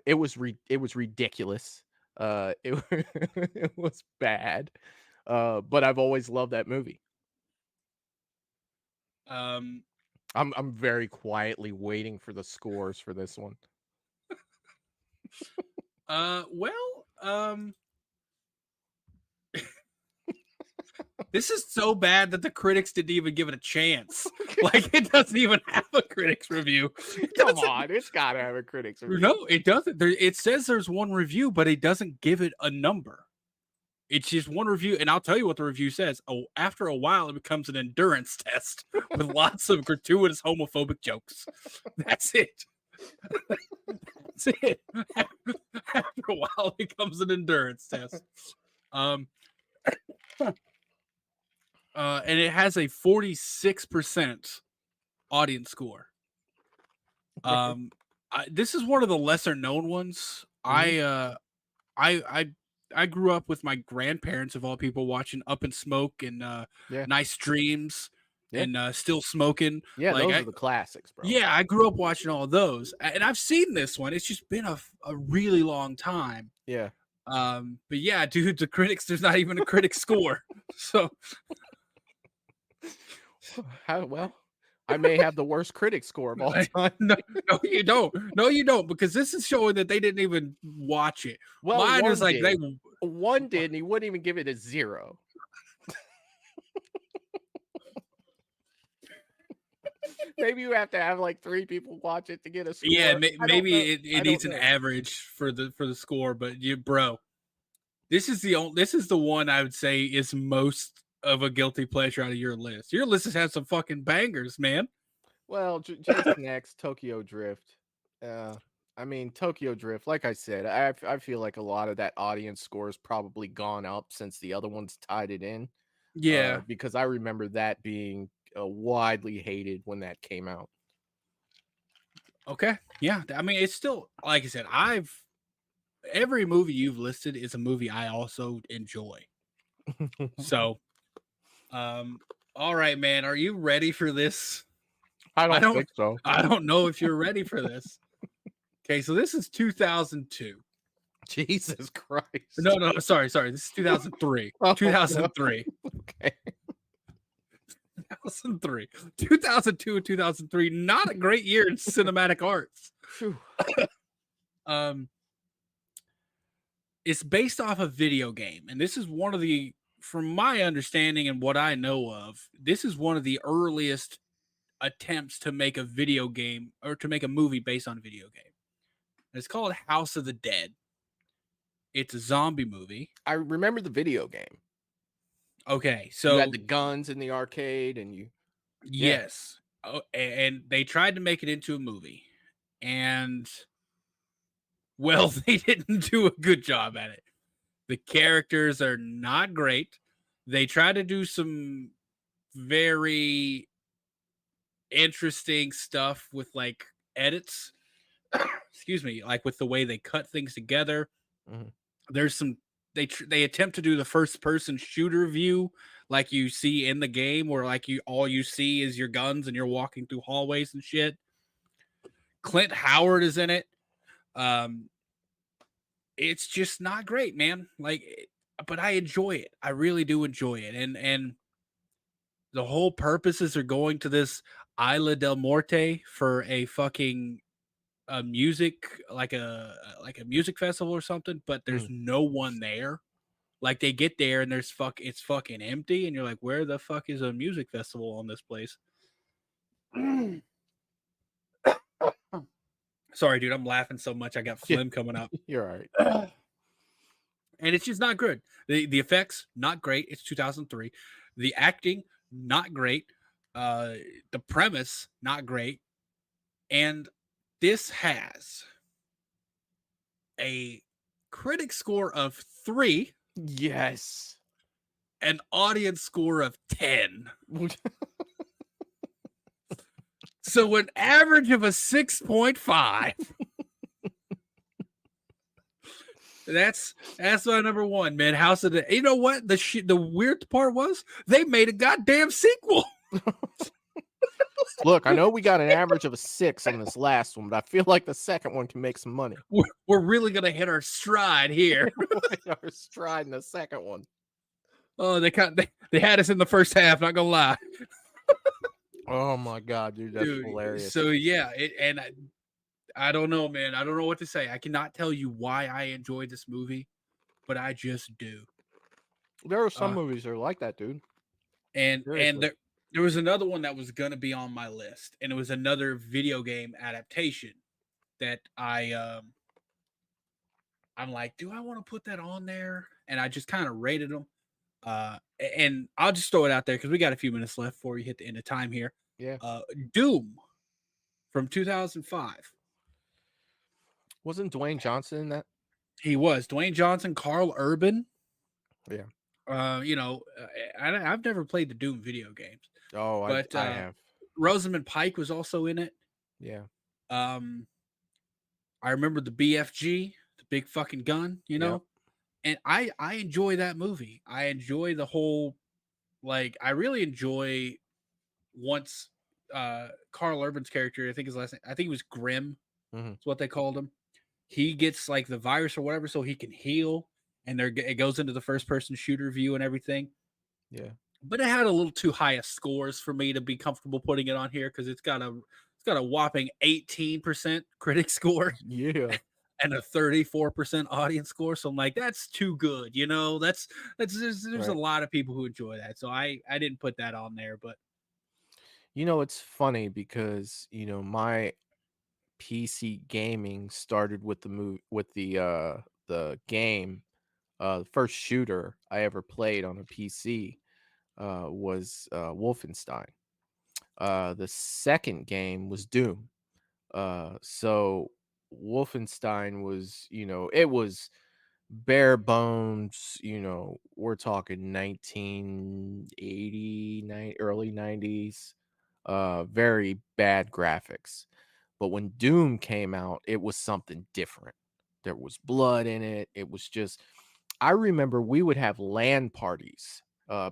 [SPEAKER 2] it was ridiculous. It it was bad. But I've always loved that movie.
[SPEAKER 1] Um,
[SPEAKER 2] I'm very quietly waiting for the scores for this one.
[SPEAKER 1] This is so bad that the critics didn't even give it a chance. Like, it doesn't even have a critics review.
[SPEAKER 2] Come on, it's gotta have a critics review.
[SPEAKER 1] No, it doesn't. It says there's one review, but it doesn't give it a number. It's just one review, and I'll tell you what the review says. Oh, after a while, it becomes an endurance test with lots of gratuitous homophobic jokes. That's it. That's it. After a while, it becomes an endurance test. And it has a 46% audience score. This is one of the lesser known ones.
[SPEAKER 2] Mhm.
[SPEAKER 1] I grew up with my grandparents of all people watching Up in Smoke and
[SPEAKER 2] Yeah.
[SPEAKER 1] Nice Dreams
[SPEAKER 2] Yeah.
[SPEAKER 1] and Still Smoking.
[SPEAKER 2] Yeah,
[SPEAKER 1] Like,
[SPEAKER 2] those are the classics, bro.
[SPEAKER 1] yeah, I grew up watching all those, and I've seen this one. It's just been a really long time.
[SPEAKER 2] Yeah.
[SPEAKER 1] But yeah, dude, the critics, there's not even a critic score. So
[SPEAKER 2] Well, I may have the worst critic score of all time.
[SPEAKER 1] no, you don't. No, you don't, because this is showing that they didn't even watch it.
[SPEAKER 2] Well,
[SPEAKER 1] Mine is like
[SPEAKER 2] one did, and he wouldn't even give it a 0. Maybe you have to have like 3 people watch it to get a score.
[SPEAKER 1] Yeah,
[SPEAKER 2] I don't
[SPEAKER 1] maybe
[SPEAKER 2] know.
[SPEAKER 1] it needs an average for the score, but bro, this is the one I would say is most of a guilty pleasure out of your list. Your list has had some fucking bangers, man.
[SPEAKER 2] Well, Jason X, Tokyo Drift. I mean, Tokyo Drift, like I said, I feel like a lot of that audience score has probably gone up since the other ones tied it in.
[SPEAKER 1] Yeah.
[SPEAKER 2] Because I remember that being widely hated when that came out.
[SPEAKER 1] Okay. Yeah. I mean, it's still, like I said, every movie you've listed is a movie I also enjoy. So, all right, man. Are you ready for this?
[SPEAKER 2] I don't think so.
[SPEAKER 1] I don't know if you're ready for this. Okay, so this is 2002.
[SPEAKER 2] Jesus Christ.
[SPEAKER 1] No, sorry. This is 2003.
[SPEAKER 2] Oh,
[SPEAKER 1] 2003.
[SPEAKER 2] Okay.
[SPEAKER 1] 2003. 2002 and 2003. Not a great year in cinematic arts. It's based off a video game, and this is one of the, from my understanding and what I know of, this is one of the earliest attempts to make a video game or to make a movie based on a video game. And it's called House of the Dead. It's a zombie movie.
[SPEAKER 2] I remember the video game.
[SPEAKER 1] Okay, so
[SPEAKER 2] you had the guns in the arcade, and you.
[SPEAKER 1] Yes. Oh, and they tried to make it into a movie, and well, they didn't do a good job at it. The characters are not great. They try to do some very interesting stuff with like edits. Excuse me, like with the way they cut things together.
[SPEAKER 2] Mhm.
[SPEAKER 1] There's some they attempt to do the first person shooter view like you see in the game, where like all you see is your guns and you're walking through hallways and shit. Clint Howard is in it. it's just not great, man. But I enjoy it. I really do enjoy it. And the whole purposes are going to this Isla del Morte for a fucking a music like a music festival or something, but there's
[SPEAKER 2] Mm.
[SPEAKER 1] no one there. Like they get there and it's fucking empty, and you're like, where the fuck is a music festival on this place? Sorry, dude, I'm laughing so much I got
[SPEAKER 2] Yeah,
[SPEAKER 1] phlegm coming up.
[SPEAKER 2] you're right.
[SPEAKER 1] And it's just not good. The effects not great. It's 2003. The acting not great. Uh, the premise not great. And this has a critic score of 3,
[SPEAKER 2] Yes.
[SPEAKER 1] an audience score of 10. So an average of a 6.5. That's my number one, man. House of the. You know what? The weird part was they made a goddamn sequel.
[SPEAKER 2] Look, I know we got an average of a 6 on this last one, but I feel like the second one can make some money.
[SPEAKER 1] We're really gonna hit our stride here.
[SPEAKER 2] Our stride in the second one.
[SPEAKER 1] Oh, they had us in the first half. Not gonna lie,
[SPEAKER 2] Oh my god, dude, that's
[SPEAKER 1] dude.
[SPEAKER 2] hilarious.
[SPEAKER 1] So yeah, I don't know, man. I don't know what to say. I cannot tell you why I enjoyed this movie, but I just do.
[SPEAKER 2] There are some
[SPEAKER 1] Uh,
[SPEAKER 2] movies that are like that, dude.
[SPEAKER 1] and
[SPEAKER 2] Seriously.
[SPEAKER 1] there was another one that was gonna be on my list, and it was another video game adaptation that I'm like, do I want to put that on there? And I just kind of rated them. And I'll just throw it out there because we got a few minutes left before we hit the end of time here.
[SPEAKER 2] Yeah.
[SPEAKER 1] Doom from 2005.
[SPEAKER 2] Wasn't Dwayne Johnson in that?
[SPEAKER 1] He was Dwayne Johnson, Carl Urban.
[SPEAKER 2] Yeah.
[SPEAKER 1] I've never played the Doom video games,
[SPEAKER 2] Oh,
[SPEAKER 1] but
[SPEAKER 2] I have.
[SPEAKER 1] Rosamund Pike was also in it.
[SPEAKER 2] Yeah.
[SPEAKER 1] Um, I remember the BFG, the big fucking gun,
[SPEAKER 2] Yep.
[SPEAKER 1] and I enjoy that movie. I enjoy the whole I really enjoy once Carl Urban's character, I think his last name, I think it was Grim,
[SPEAKER 2] Mhm.
[SPEAKER 1] is what they called him. He gets like the virus or whatever so he can heal, and it goes into the first person shooter view and everything.
[SPEAKER 2] Yeah.
[SPEAKER 1] But it had a little too high of scores for me to be comfortable putting it on here because it's got a whopping 18% critic score
[SPEAKER 2] Yeah.
[SPEAKER 1] and a 34% audience score. So I'm like, that's too good, there's a
[SPEAKER 2] Right.
[SPEAKER 1] lot of people who enjoy that. So I didn't put that on there, but
[SPEAKER 2] It's funny because, my PC gaming started with the game. The first shooter I ever played on a PC was Wolfenstein. The second game was Doom. So Wolfenstein was, it was bare bones, we're talking 1980, early 90s, very bad graphics. But when Doom came out, it was something different. There was blood in it. It was just, I remember we would have LAN parties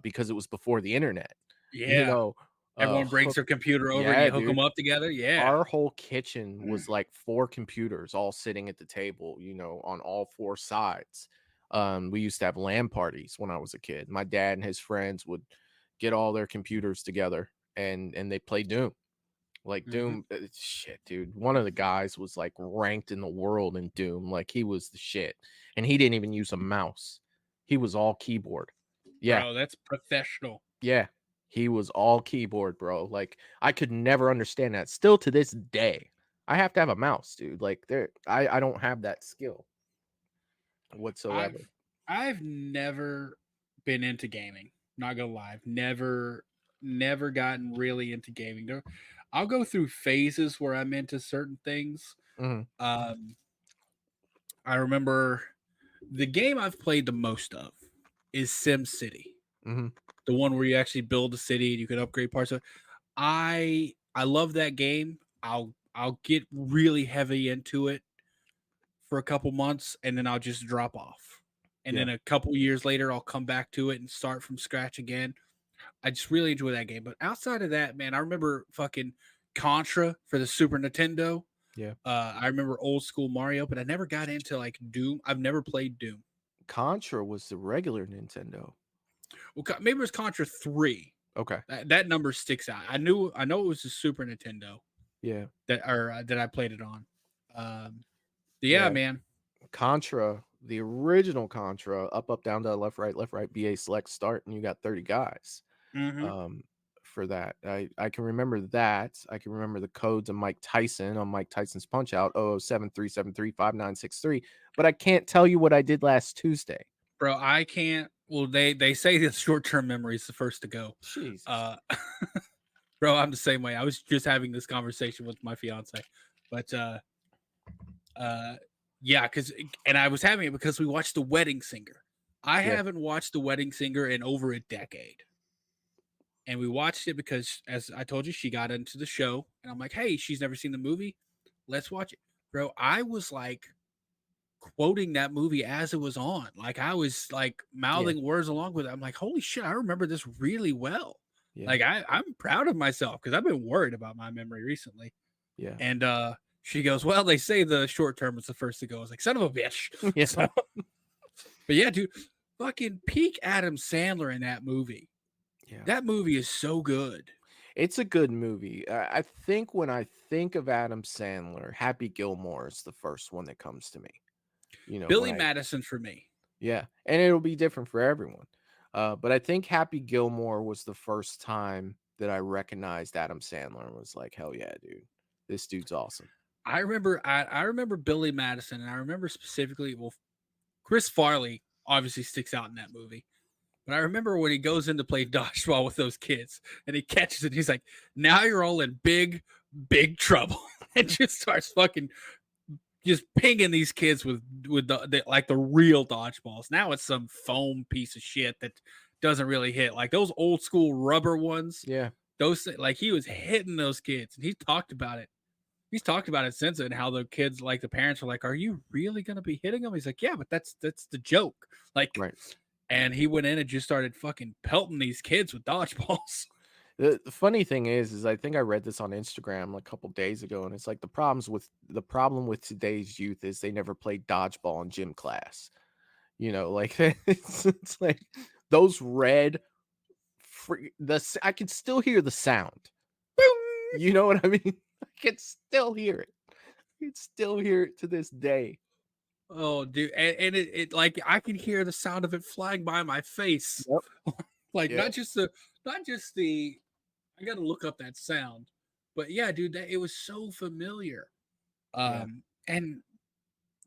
[SPEAKER 2] because it was before the internet, you
[SPEAKER 1] yeah,
[SPEAKER 2] know,
[SPEAKER 1] everyone brings
[SPEAKER 2] hook,
[SPEAKER 1] their computer over and
[SPEAKER 2] yeah,
[SPEAKER 1] you hook them
[SPEAKER 2] dude.
[SPEAKER 1] up together. Yeah.
[SPEAKER 2] Our whole kitchen was like 4 computers all sitting at the table, on all 4 sides. We used to have LAN parties when I was a kid. My dad and his friends would get all their computers together and they play Doom. Like
[SPEAKER 1] Mm-hmm.
[SPEAKER 2] Doom, shit, dude. One of the guys was like ranked in the world in Doom. Like he was the shit. And he didn't even use a mouse. He was all keyboard. Yeah.
[SPEAKER 1] Bro, that's professional.
[SPEAKER 2] Yeah. He was all keyboard, bro. Like I could never understand that. Still to this day, I have to have a mouse, dude. Like I don't have that skill whatsoever.
[SPEAKER 1] I've never been into gaming. Not gonna lie, I've never gotten really into gaming. I'll go through phases where I'm into certain things.
[SPEAKER 2] Mhm.
[SPEAKER 1] Um, I remember the game I've played the most of is Sim City,
[SPEAKER 2] Mhm.
[SPEAKER 1] the one where you actually build a city and you can upgrade parts of it. I love that game. I'll get really heavy into it for a couple months and then I'll just drop off. And
[SPEAKER 2] Yeah.
[SPEAKER 1] then a couple years later, I'll come back to it and start from scratch again. I just really enjoy that game. But outside of that, man, I remember fucking Contra for the Super Nintendo.
[SPEAKER 2] Yeah.
[SPEAKER 1] I remember old school Mario, but I never got into like Doom. I've never played Doom.
[SPEAKER 2] Contra was the regular Nintendo.
[SPEAKER 1] Well, maybe it was Contra 3.
[SPEAKER 2] Okay.
[SPEAKER 1] That number sticks out. I know it was the Super Nintendo
[SPEAKER 2] Yeah.
[SPEAKER 1] that I played it on. Yeah,
[SPEAKER 2] Yeah.
[SPEAKER 1] man.
[SPEAKER 2] Contra, the original Contra, up, down, down, left, right, BA select start, and you got 30 guys.
[SPEAKER 1] Mm-hmm.
[SPEAKER 2] For that. I can remember that. I can remember the codes of Mike Tyson on Mike Tyson's Punch Out 007-373-5963, but I can't tell you what I did last Tuesday.
[SPEAKER 1] Bro, I can't. Well, they say that short-term memory is the first to go.
[SPEAKER 2] Jesus.
[SPEAKER 1] Bro, I'm the same way. I was just having this conversation with my fiance, but yeah, and I was having it because we watched The Wedding Singer. I haven't watched The Wedding Singer in over a decade. And we watched it because, as I told you, she got into the show. And I'm like, hey, she's never seen the movie. Let's watch it. Bro, I was like quoting that movie as it was on. Like I was like mouthing words along with it. I'm like, holy shit, I remember this really well.
[SPEAKER 2] Yeah.
[SPEAKER 1] Like I'm proud of myself because I've been worried about my memory recently.
[SPEAKER 2] Yeah.
[SPEAKER 1] And she goes, well, they say the short term is the first to go. I was like, son of a bitch.
[SPEAKER 2] Yeah.
[SPEAKER 1] So, but yeah, dude, fucking peak Adam Sandler in that movie.
[SPEAKER 2] Yeah.
[SPEAKER 1] That movie is so good.
[SPEAKER 2] It's a good movie. I think when I think of Adam Sandler, Happy Gilmore is the first one that comes to me. You know,
[SPEAKER 1] Billy Madison for me.
[SPEAKER 2] Yeah, and it'll be different for everyone. But I think Happy Gilmore was the first time that I recognized Adam Sandler and was like, hell yeah, dude. This dude's awesome.
[SPEAKER 1] I remember Billy Madison, and I remember specifically, well, Chris Farley obviously sticks out in that movie. But I remember when he goes in to play dodgeball with those kids and he catches it, he's like, now you're all in big, big trouble. And just starts fucking just pinging these kids with the real dodgeballs. Now it's some foam piece of shit that doesn't really hit. Like those old school rubber ones.
[SPEAKER 2] Yeah.
[SPEAKER 1] Those, like, he was hitting those kids, and he talked about it. He's talked about it since, and how the kids, like, the parents are like, are you really going to be hitting them? He's like, yeah, but that's the joke. Like,
[SPEAKER 2] right.
[SPEAKER 1] And he went in and just started fucking pelting these kids with dodgeballs.
[SPEAKER 2] The funny thing is I think I read this on Instagram like a couple days ago, and it's like the problem with today's youth is they never played dodgeball in gym class. You know, like it's like those red. I can still hear the sound. You know what I mean? I can still hear it. I can still hear it to this day.
[SPEAKER 1] Oh, dude, and it like I can hear the sound of it flying by my face.
[SPEAKER 2] Yep.
[SPEAKER 1] Like not just the. I got to look up that sound, but yeah, dude, it was so familiar. And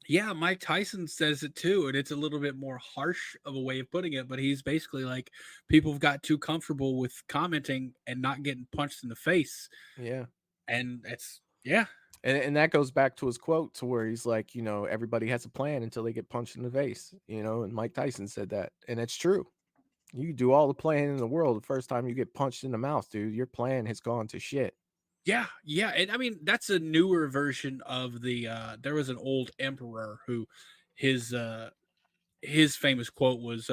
[SPEAKER 1] yeah, Mike Tyson says it too, and it's a little bit more harsh of a way of putting it, but he's basically like, people have got too comfortable with commenting and not getting punched in the face.
[SPEAKER 2] Yeah.
[SPEAKER 1] And it's, yeah.
[SPEAKER 2] And that goes back to his quote to where he's like, you know, everybody has a plan until they get punched in the face, you know, and Mike Tyson said that. And it's true. You do all the planning in the world. The first time you get punched in the mouth, dude, your plan has gone to shit.
[SPEAKER 1] Yeah, yeah. And I mean, that's a newer version of the there was an old emperor who his famous quote was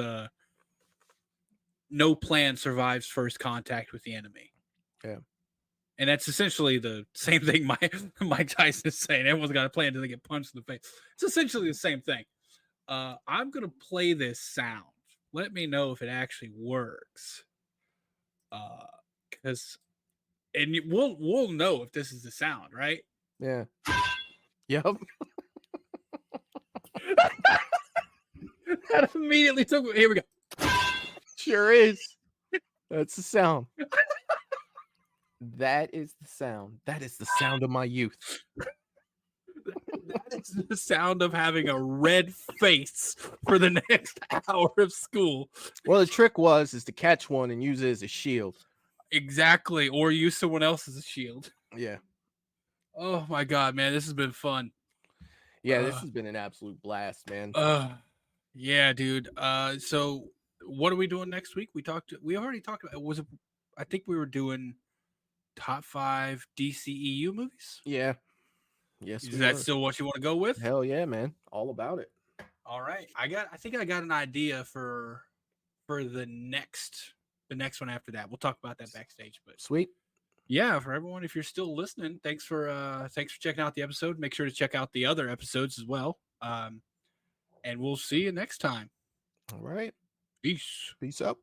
[SPEAKER 1] no plan survives first contact with the enemy.
[SPEAKER 2] Yeah.
[SPEAKER 1] And that's essentially the same thing Mike Tyson is saying. Everyone's got a plan until they get punched in the face. It's essentially the same thing. I'm gonna play this sound. Let me know if it actually works. Because we'll know if this is the sound, right?
[SPEAKER 2] Yeah. Yep.
[SPEAKER 1] That immediately took me. Here we go.
[SPEAKER 2] Sure is. That's the sound. That is the sound. That is the sound of my youth.
[SPEAKER 1] That is the sound of having a red face for the next hour of school.
[SPEAKER 2] Well, the trick is to catch one and use it as a shield.
[SPEAKER 1] Exactly. Or use someone else as a shield.
[SPEAKER 2] Yeah.
[SPEAKER 1] Oh my God, man. This has been fun.
[SPEAKER 2] Yeah, this has been an absolute blast, man.
[SPEAKER 1] Yeah, dude. So what are we doing next week? We already talked about, I think we were doing top 5 DCEU movies.
[SPEAKER 2] Yeah. Yes.
[SPEAKER 1] Is that still what you want to go with?
[SPEAKER 2] Hell yeah, man. All about it.
[SPEAKER 1] All right. I think I got an idea for the next one after that. We'll talk about that backstage, but
[SPEAKER 2] sweet.
[SPEAKER 1] yeah, for everyone, if you're still listening, thanks for checking out the episode. Make sure to check out the other episodes as well. And we'll see you next time.
[SPEAKER 2] All right.
[SPEAKER 1] Peace.
[SPEAKER 2] Peace out.